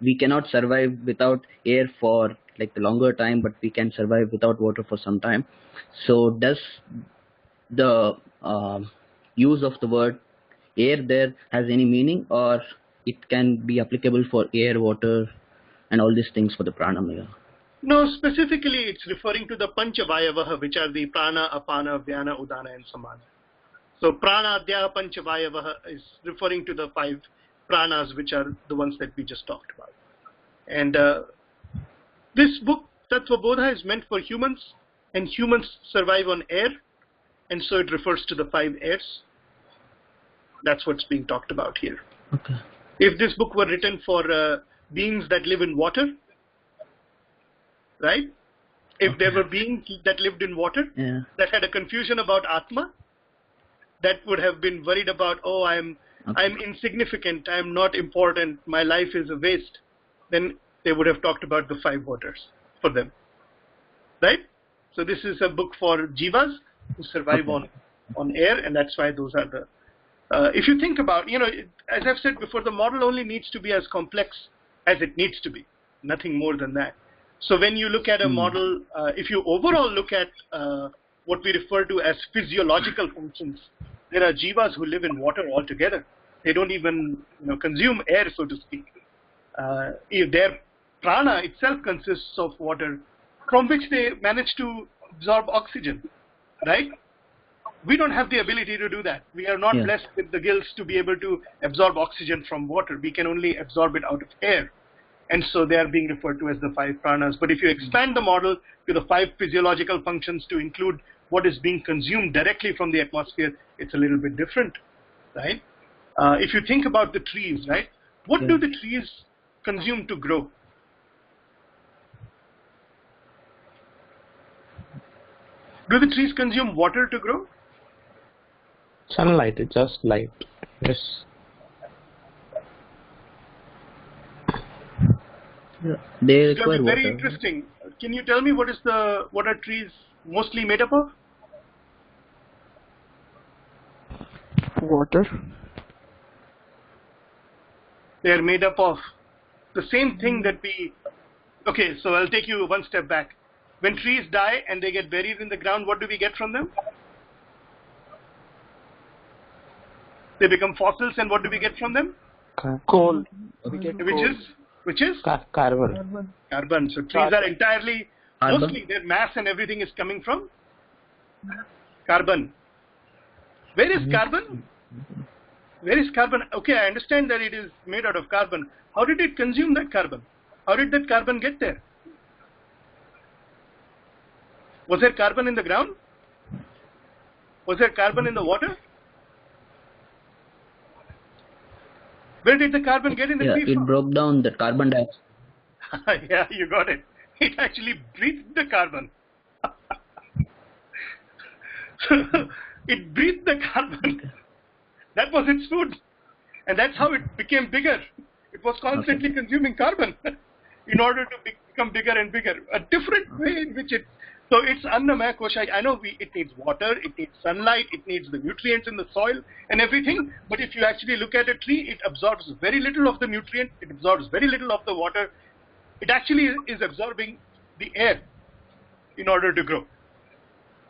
we cannot survive without air for like the longer time, but we can survive without water for some time. So does the use of the word air there has any meaning, or it can be applicable for air, water, and all these things for the pranamaya? No, specifically it's referring to the Panchavayavaha, which are the Prana, Apana, Vyana, Udana and Samana. So Prana, Adhya, Panchavayavaha is referring to the five pranas, which are the ones that we just talked about. And this book, Tattva Bodha, is meant for humans, and humans survive on air, and so it refers to the five airs. That's what's being talked about here. Okay. If this book were written for beings that live in water, right? If there were beings that lived in water, that had a confusion about Atma, that would have been worried about, oh, I'm insignificant, I'm not important, my life is a waste, then they would have talked about the five waters for them, right? So this is a book for jivas who survive on air, and that's why those are the... if you think about, as I've said before, the model only needs to be as complex as it needs to be, nothing more than that. So when you look at a model, if you overall look at what we refer to as physiological functions, there are jivas who live in water altogether. They don't even consume air, so to speak. If their prana itself consists of water, from which they manage to absorb oxygen, right? We don't have the ability to do that. We are not blessed with the gills to be able to absorb oxygen from water. We can only absorb it out of air. And so they are being referred to as the five pranas. But if you expand the model to the five physiological functions to include what is being consumed directly from the atmosphere, it's a little bit different, right? If you think about the trees, right? What do the trees consume to grow? Do the trees consume water to grow? Sunlight, it's just light. Yes. They It's require going to be very water. interesting. Can you tell me what are trees mostly made up of? Water. They are made up of the same thing that we... Okay, so I'll take you one step back. When trees die and they get buried in the ground, what do we get from them? They become fossils, and what do we get from them? Coal. Which is? Carbon. Carbon. So trees are entirely, mostly their mass and everything is coming from carbon. Where is carbon? Where is carbon? Okay, I understand that it is made out of carbon. How did it consume that carbon? How did that carbon get there? Was there carbon in the ground? Was there carbon in the water? Where did the carbon get in the tree from? It broke down the carbon dioxide. Yeah, you got it. It actually breathed the carbon. It breathed the carbon. That was its food. And that's how it became bigger. It was constantly consuming carbon in order to become bigger and bigger. A different way in which it... So it's Annamaya Kosha. I know it needs water, it needs sunlight, it needs the nutrients in the soil and everything. But if you actually look at a tree, it absorbs very little of the nutrient, it absorbs very little of the water. It actually is absorbing the air in order to grow.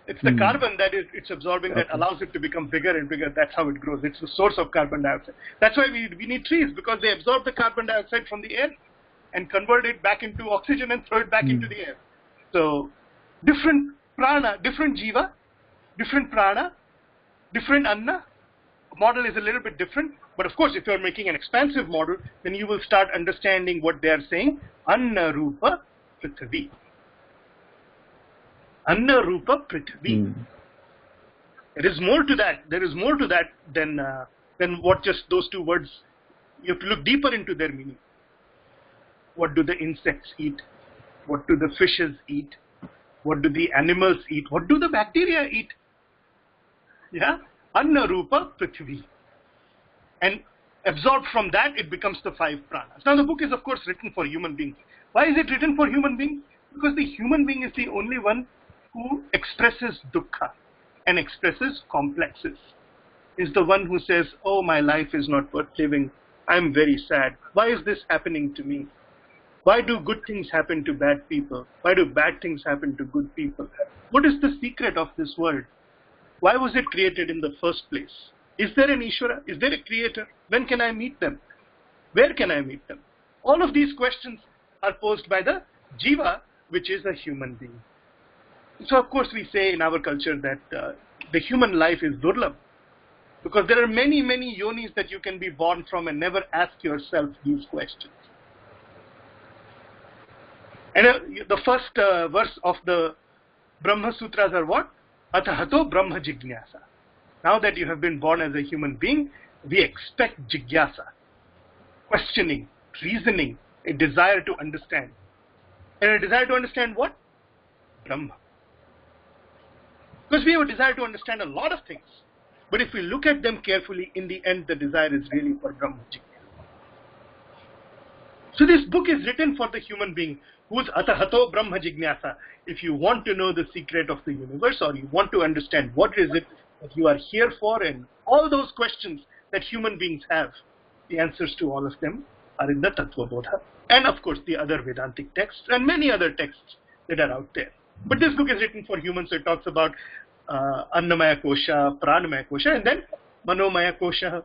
It's the carbon that it's absorbing that allows it to become bigger and bigger. That's how it grows. It's the source of carbon dioxide. That's why we need trees, because they absorb the carbon dioxide from the air and convert it back into oxygen and throw it back into the air. So different prana, different jiva, different prana, different anna. Model is a little bit different. But of course, if you are making an expansive model, then you will start understanding what they are saying. Anna Rupa Prithvi. Anna Rupa Prithvi. There is more to that. There is more to that than what just those two words. You have to look deeper into their meaning. What do the insects eat? What do the fishes eat? What do the animals eat? What do the bacteria eat? Yeah? Anna Rupa Prithvi. And absorbed from that, it becomes the 5 pranas. Now the book is of course written for human beings. Why is it written for human beings? Because the human being is the only one who expresses dukkha and expresses complexes. Is the one who says, oh, my life is not worth living. I'm very sad. Why is this happening to me? Why do good things happen to bad people? Why do bad things happen to good people? What is the secret of this world? Why was it created in the first place? Is there an Ishvara? Is there a creator? When can I meet them? Where can I meet them? All of these questions are posed by the jiva, which is a human being. So of course we say in our culture that the human life is durlabh, because there are many, many yonis that you can be born from and never ask yourself these questions. And the first verse of the Brahma Sutras are what? Atahato Brahma Jignasa. Now that you have been born as a human being, we expect jigyasa, questioning, reasoning, a desire to understand. And a desire to understand what? Brahma. Because we have a desire to understand a lot of things. But if we look at them carefully, in the end, the desire is really for Brahma Jignasa. So this book is written for the human being who's Atahato Brahma Jignasa. If you want to know the secret of the universe, or you want to understand what is it that you are here for, and all those questions that human beings have, the answers to all of them are in the Tattva Bodha. And of course the other Vedantic texts and many other texts that are out there. But this book is written for humans, so it talks about Annamaya Kosha, Pranamaya Kosha, and then Manomaya Kosha.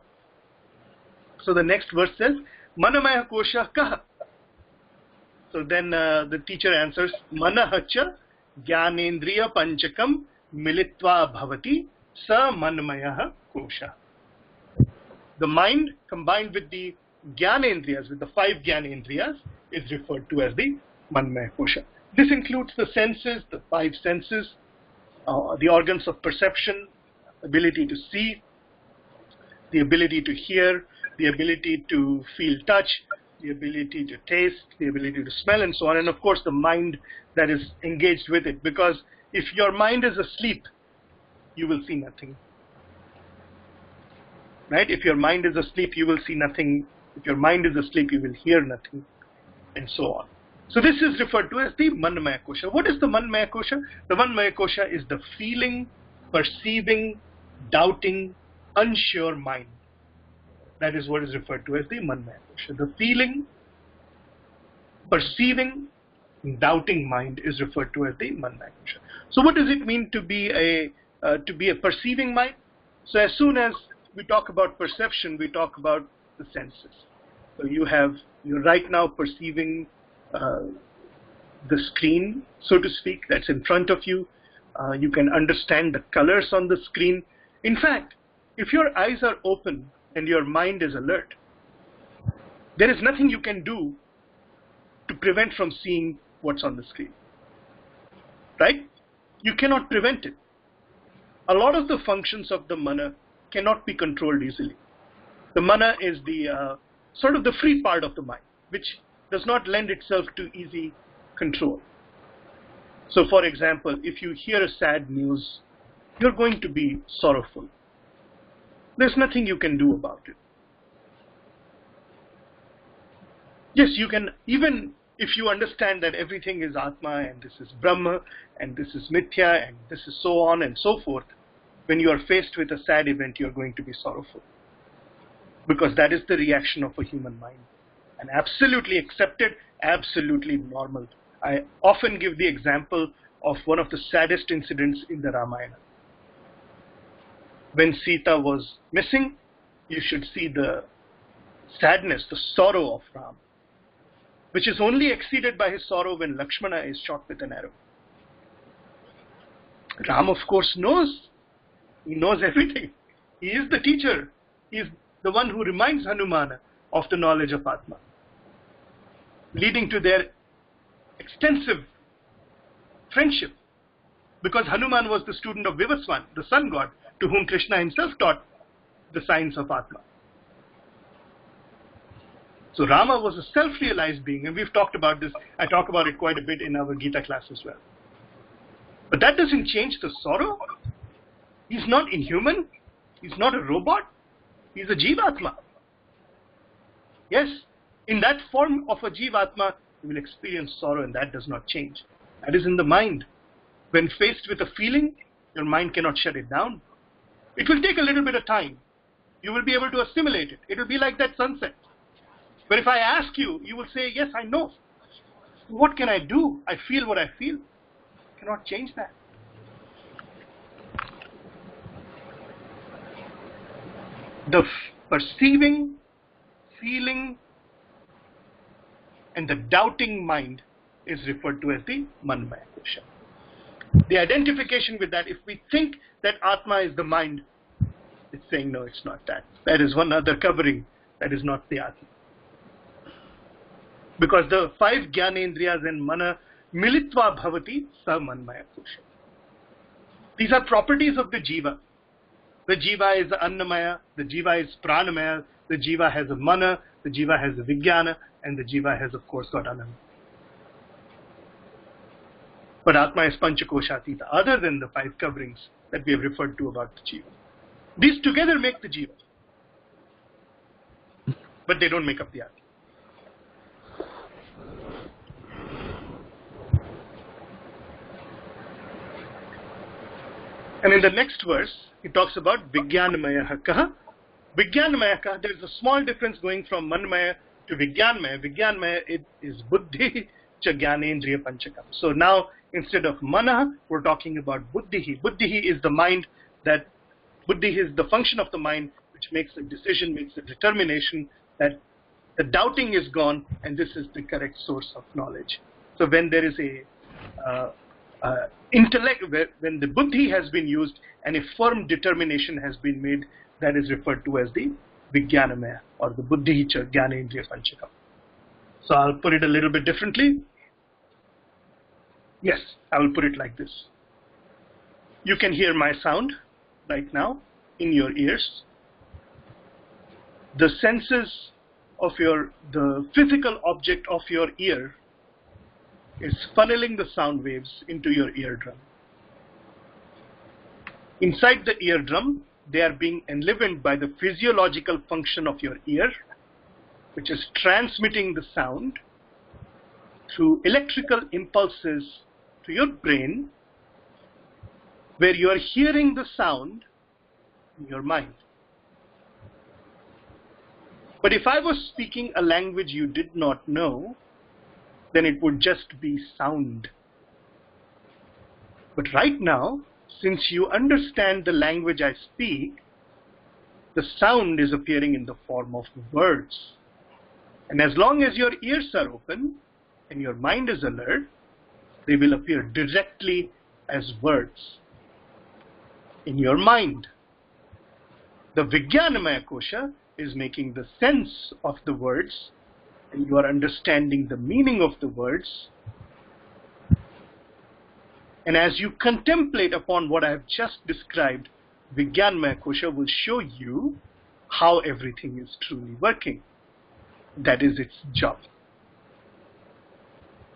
So the next verse says, Manamaya Kosha Kaha. So then the teacher answers, Manahacha Jnanendriya Panchakam Militva Bhavati Sa Manmaya Kosha. The mind combined with the Jnanendriyas, with the 5 Jnanendriyas, is referred to as the Manmaya Kosha. This includes the senses, the 5 senses, the organs of perception, ability to see, the ability to hear, the ability to feel touch, the ability to taste, the ability to smell, and so on. And of course the mind that is engaged with it. Because if your mind is asleep, you will see nothing. Right? If your mind is asleep, you will see nothing. If your mind is asleep, you will hear nothing, and so on. So this is referred to as the Manmaya Kosha. What is the Manmaya Kosha? The Manmaya Kosha is the feeling, perceiving, doubting, unsure mind. That is what is referred to as the Manmaya Kosha. The feeling, perceiving, doubting mind is referred to as the Manmaya Kosha. So what does it mean to be a perceiving mind? So as soon as we talk about perception, we talk about the senses. So you're right now perceiving the screen, so to speak, that's in front of you. You can understand the colors on the screen. In fact, if your eyes are open and your mind is alert, there is nothing you can do to prevent from seeing what's on the screen. Right? You cannot prevent it. A lot of the functions of the mana cannot be controlled easily. The mana is the sort of the free part of the mind, which does not lend itself to easy control. So for example, if you hear a sad news, you're going to be sorrowful. There's nothing you can do about it. Yes, you can, even if you understand that everything is Atma and this is Brahma and this is Mithya and this is so on and so forth, when you are faced with a sad event, you're going to be sorrowful. Because that is the reaction of a human mind. And absolutely accepted, absolutely normal. I often give the example of one of the saddest incidents in the Ramayana. When Sita was missing, you should see the sadness, the sorrow of Ram, which is only exceeded by his sorrow when Lakshmana is shot with an arrow. Ram, of course, knows. He knows everything. He is the teacher. He is the one who reminds Hanumana of the knowledge of Atma, leading to their extensive friendship. Because Hanuman was the student of Vivaswan, the sun god, to whom Krishna himself taught the science of Atma. So Rama was a self-realized being, and we've talked about this. I talk about it quite a bit in our Gita class as well. But that doesn't change the sorrow. He's not inhuman. He's not a robot. He's a Jivatma. Yes, in that form of a Jivatma, you will experience sorrow, and that does not change. That is in the mind. When faced with a feeling, your mind cannot shut it down. It will take a little bit of time. You will be able to assimilate it. It will be like that sunset. But if I ask you, you will say, yes, I know. What can I do? I feel what I feel. I cannot change that. The perceiving, feeling, and the doubting mind is referred to as the Manmaya Kosha. The identification with that, if we think that Atma is the mind, it's saying, no, it's not that. That is one other covering. That is not the Atma. Because the 5 Jnanendriyas and Mana militva bhavati sa Manmaya Kosha. These are properties of the Jiva. The Jiva is Annamaya, the Jiva is Pranamaya, the Jiva has a Mana, the Jiva has a Vijnana, and the Jiva has, of course, got Ananda. But Atma is Panchakoshatita, other than the 5 coverings that we have referred to about the Jiva. These together make the Jiva. But they don't make up the Atma. And in the next verse, he talks about Vijnanamaya Kaha. Vijnanamaya Kaha, there is a small difference going from Manmaya to Vijnanamaya. Vijnanamaya is Buddhi cha Jnanendriya Panchakam. So now, instead of Mana, we're talking about Buddhi. Buddhi is the mind that, Buddhi is the function of the mind which makes a decision, makes a determination that the doubting is gone and this is the correct source of knowledge. So when there is a intellect, when the buddhi has been used and a firm determination has been made, that is referred to as the Vijnanamaya or the Buddhi cha Jnanendriya Panchakam. So I'll put it a little bit differently. Yes, I will put it like this. You can hear my sound right now in your ears. The senses of the physical object of your ear is funneling the sound waves into your eardrum. Inside the eardrum, they are being enlivened by the physiological function of your ear, which is transmitting the sound through electrical impulses to your brain, where you are hearing the sound in your mind. But if I was speaking a language you did not know, then it would just be sound. But right now, since you understand the language I speak, the sound is appearing in the form of words. And as long as your ears are open and your mind is alert, they will appear directly as words in your mind. The Vijnanamaya Kosha is making the sense of the words, and you are understanding the meaning of the words. And as you contemplate upon what I have just described, Vijnanamaya Kosha will show you how everything is truly working. That is its job.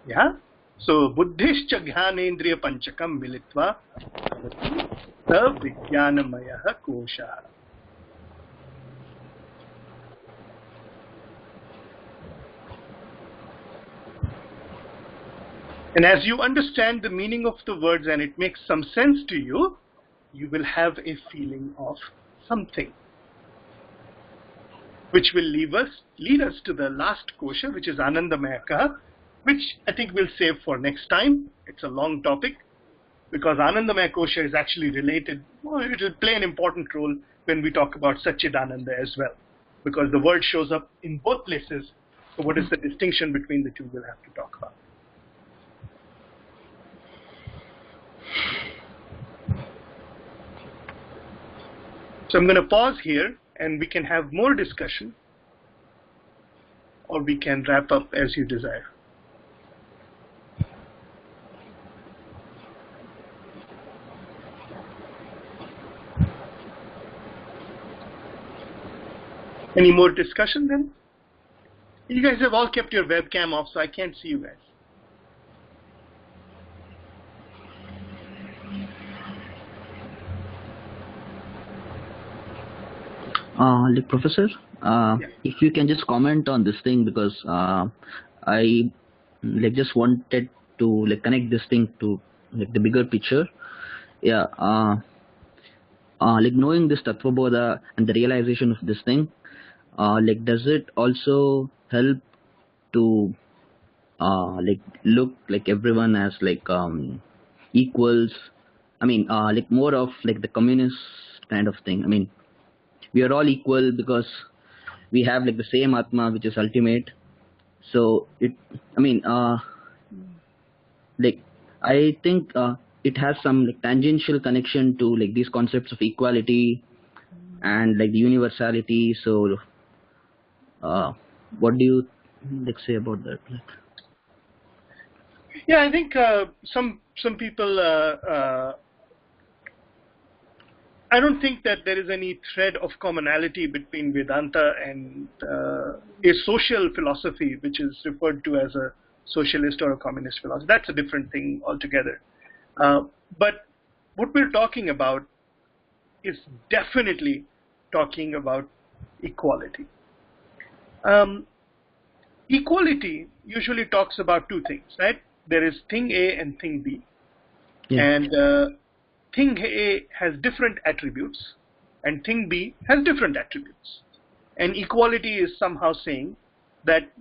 Yeah? So buddhishcha jnanendriya panchakam militva sa vijnanamayah kosha. And as you understand the meaning of the words and it makes some sense to you, you will have a feeling of something, which will lead us to the last kosha, which is Anandamaya, which I think we'll save for next time. It's a long topic, because Anandamaya kosha is actually related, well, it will play an important role when we talk about Satchidananda as well, because the word shows up in both places. So what is the distinction between the two, we'll have to talk about. So I'm going to pause here and we can have more discussion, or we can wrap up as you desire. Any more discussion then? You guys have all kept your webcam off, so I can't see you guys. Like Professor, if you can just comment on this thing, because I like just wanted to like connect this thing to like the bigger picture. Yeah. Like knowing this Tattva Bodha and the realization of this thing, like does it also help to like look like everyone as like equals? I mean, like more of like the communist kind of thing. I mean, we are all equal because we have like the same Atma, which is ultimate. So it, I mean, like I think it has some like tangential connection to like these concepts of equality and like the universality. So what do you like say about that? Yeah, I think some people. I don't think that there is any thread of commonality between Vedanta and a social philosophy, which is referred to as a socialist or a communist philosophy. That's a different thing altogether. But what we're talking about is definitely talking about equality. Equality usually talks about two things, right? There is thing A and thing B. Yeah. And thing A has different attributes and thing B has different attributes. And equality is somehow saying that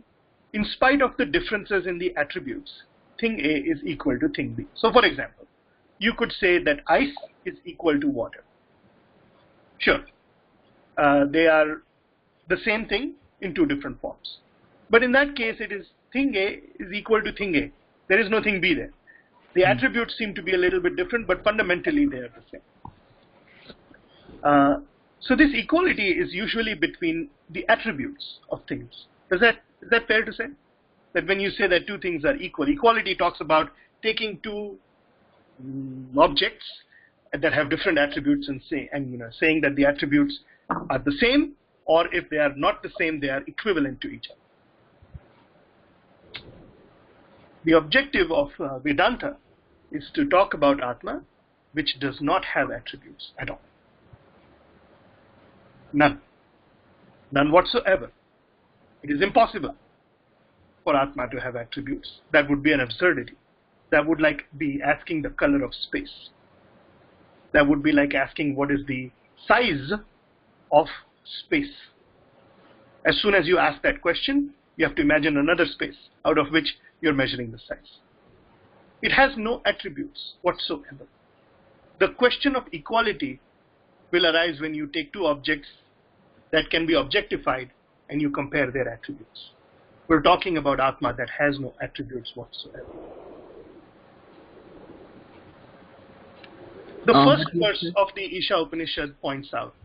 in spite of the differences in the attributes, thing A is equal to thing B. So for example, you could say that ice is equal to water. Sure, they are the same thing in two different forms. But in that case, it is thing A is equal to thing A. There is no thing B there. The attributes seem to be a little bit different, but fundamentally they are the same. So this equality is usually between the attributes of things. Is that fair to say? That when you say that two things are equal, equality talks about taking two objects that have different attributes and saying that the attributes are the same, or if they are not the same, they are equivalent to each other. The objective of Vedanta is to talk about Atma, which does not have attributes at all. None. None whatsoever. It is impossible for Atma to have attributes. That would be an absurdity. That would be asking the color of space. That would be like asking what is the size of space. As soon as you ask that question, you have to imagine another space out of which you're measuring the size. It has no attributes whatsoever. The question of equality will arise when you take two objects that can be objectified and you compare their attributes. We're talking about Atma that has no attributes whatsoever. The first verse of the Isha Upanishad points out,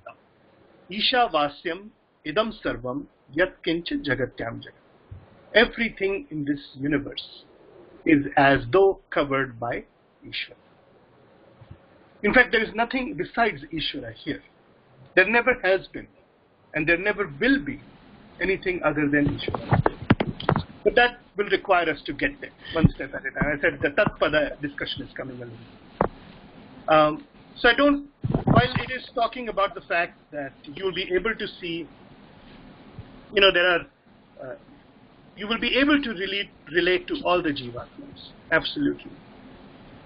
Isha Vasyam Idam Sarvam Yat Kincha Jagatyam Jagat. Everything in this universe is as though covered by Ishvara. In fact, there is nothing besides Ishvara here. There never has been, and there never will be anything other than Ishvara. But that will require us to get there, one step at a time. I said the Tattva discussion is coming along. So I don't, while it is talking about the fact that you will be able to see, you will be able to relate to all the Jivatmas, absolutely.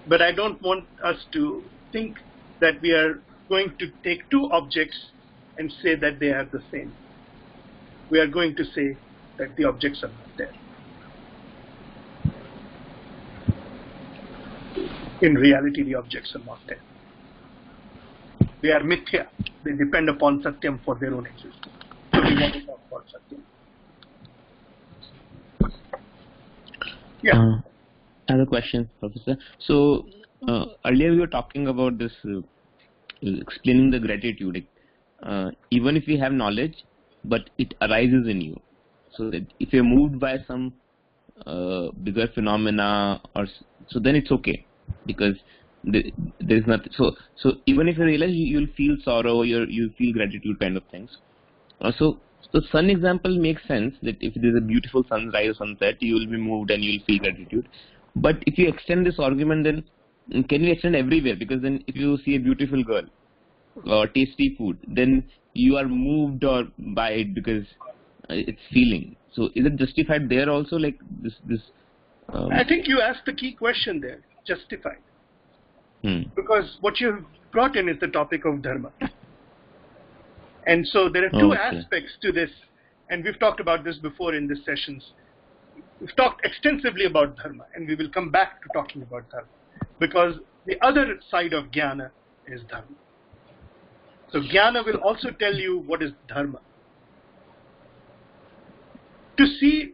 But I don't want us to think that we are going to take two objects and say that they are the same. We are going to say that the objects are not there. In reality, the objects are not there. They are mithya. They depend upon Satyam for their own existence. So we want to talk about Satyam. Yeah. I have a question, Professor. So earlier we were talking about this, explaining the gratitude. Even if you have knowledge, but it arises in you. So that if you're moved by some bigger phenomena, so then it's okay, because there's nothing. So even if you realize, you'll feel sorrow, you'll feel gratitude, kind of things. So the sun example makes sense, that if there's a beautiful sunrise or sunset, you will be moved and you'll feel gratitude. But if you extend this argument, then can you extend everywhere? Because then if you see a beautiful girl or tasty food, then you are moved by it because it's feeling. So is it justified there also, like this? I think you asked the key question there, justified. Because what you've brought in is the topic of dharma. And so there are two aspects to this, and we've talked about this before in these sessions. We've talked extensively about dharma, and we will come back to talking about dharma, because the other side of jnana is dharma. So jnana will also tell you what is dharma. To see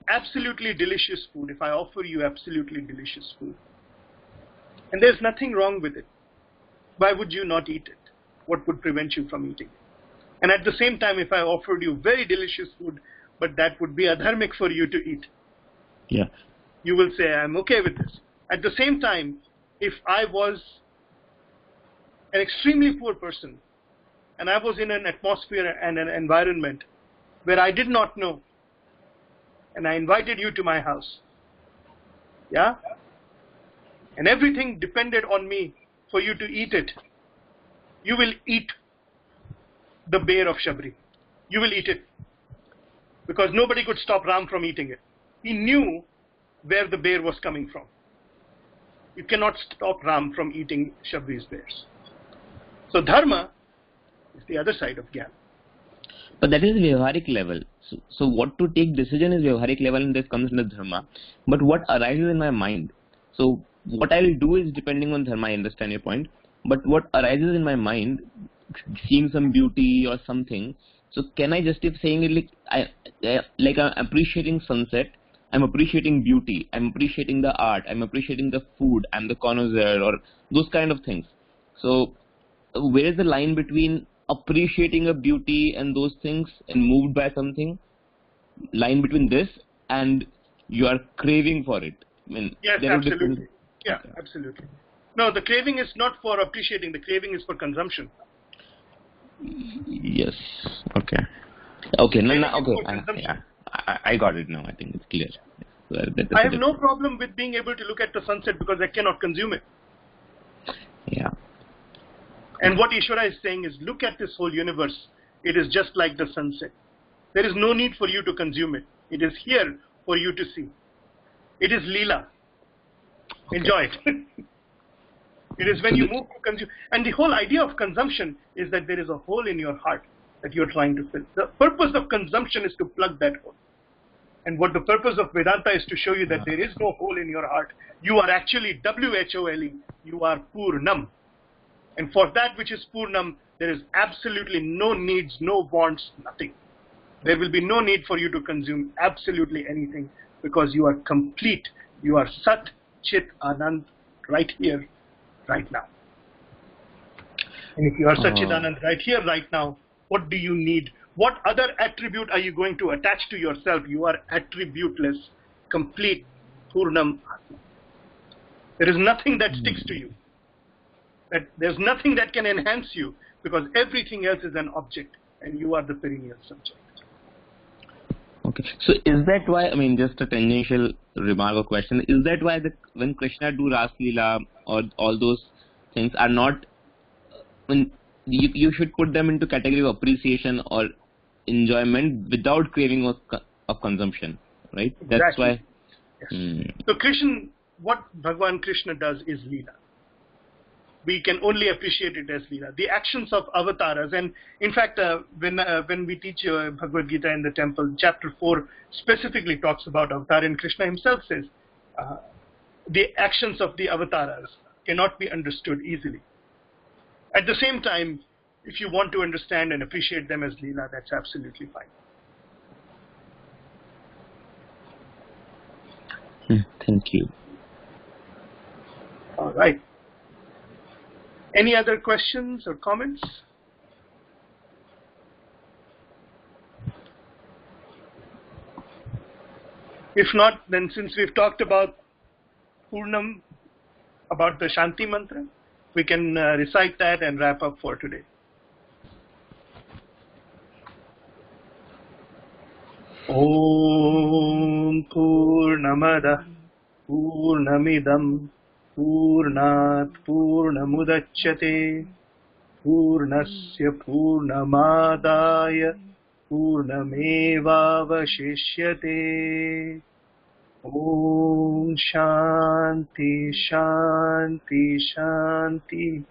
absolutely delicious food, if I offer you absolutely delicious food, and there's nothing wrong with it, why would you not eat it? What would prevent you from eating it? And at the same time, if I offered you very delicious food, but that would be adharmic for you to eat, you will say, I'm okay with this. At the same time, if I was an extremely poor person, and I was in an atmosphere and an environment where I did not know, and I invited you to my house, and everything depended on me for you to eat it, you will eat the bear of Shabri. You will eat it. Because nobody could stop Ram from eating it. He knew where the bear was coming from. You cannot stop Ram from eating Shabri's bears. So dharma is the other side of Gyan. But that is Vyavharik level. So what to take decision is Vyavharik level, and this comes under dharma. But what arises in my mind? So what I will do is depending on dharma, I understand your point. But what arises in my mind, seeing some beauty or something, so can I justify saying it like I'm appreciating sunset, I'm appreciating beauty, I'm appreciating the art, I'm appreciating the food, I'm the connoisseur, or those kind of things. So where is the line between appreciating a beauty and those things and moved by something? Line between this and you are craving for it. I mean, yes, absolutely. Yeah, absolutely. No, the craving is not for appreciating, the craving is for consumption. Yes. Okay. Okay. I got it now. I think it's clear. I have no problem with being able to look at the sunset because I cannot consume it. Yeah. And what Ishvara is saying is, look at this whole universe. It is just like the sunset. There is no need for you to consume it. It is here for you to see. It is Leela. Okay. Enjoy it. It is when you move to consume. And the whole idea of consumption is that there is a hole in your heart that you're trying to fill. The purpose of consumption is to plug that hole. And what the purpose of Vedanta is to show you that there is no hole in your heart. You are actually WHOLE. You are Purnam. And for that which is Purnam, there is absolutely no needs, no wants, nothing. There will be no need for you to consume absolutely anything because you are complete. You are Sat, Chit, Anand right here, right now. And if you are Satchidanand right here, right now, what do you need? What other attribute are you going to attach to yourself? You are attributeless, complete, Purnam Atma. There is nothing that sticks to you. There's nothing that can enhance you because everything else is an object and you are the perennial subject. Okay. So is that why, I mean, just a tangential remark or question, is that why when Krishna do Ras Leela or all those things are not, when you should put them into category of appreciation or enjoyment without craving of consumption, right? Exactly. That's why. Yes. So Krishna, what Bhagavan Krishna does is Leela. We can only appreciate it as Leela. The actions of avatars, and in fact, when we teach Bhagavad Gita in the temple, chapter 4 specifically talks about avatar, and Krishna himself says, the actions of the avatars cannot be understood easily. At the same time, if you want to understand and appreciate them as Leela, that's absolutely fine. Thank you. All right. Any other questions or comments? If not, then since we've talked about Purnam, about the Shanti Mantra, we can recite that and wrap up for today. Om Purnamada Purnamidam Purnat Purnamudachyate Purnasya Purnamadaya Purnamevavashishyate. Om Shanti Shanti Shanti.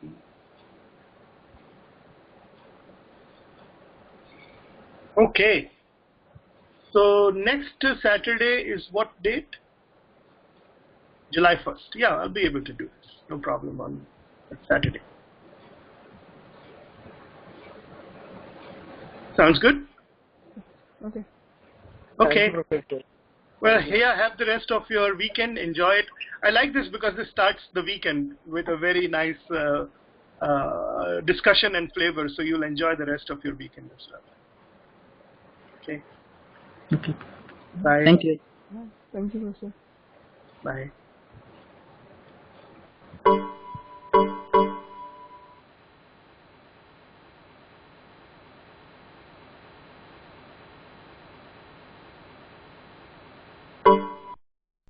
Okay. So next Saturday is what date? July 1st. Yeah, I'll be able to do this. No problem on Saturday. Sounds good? Okay. Okay. Thank you, Professor. Well, here, have the rest of your weekend. Enjoy it. I like this because this starts the weekend with a very nice discussion and flavor, so you'll enjoy the rest of your weekend as well. Okay. Okay. Bye. Thank you. Thank you, Professor. Bye.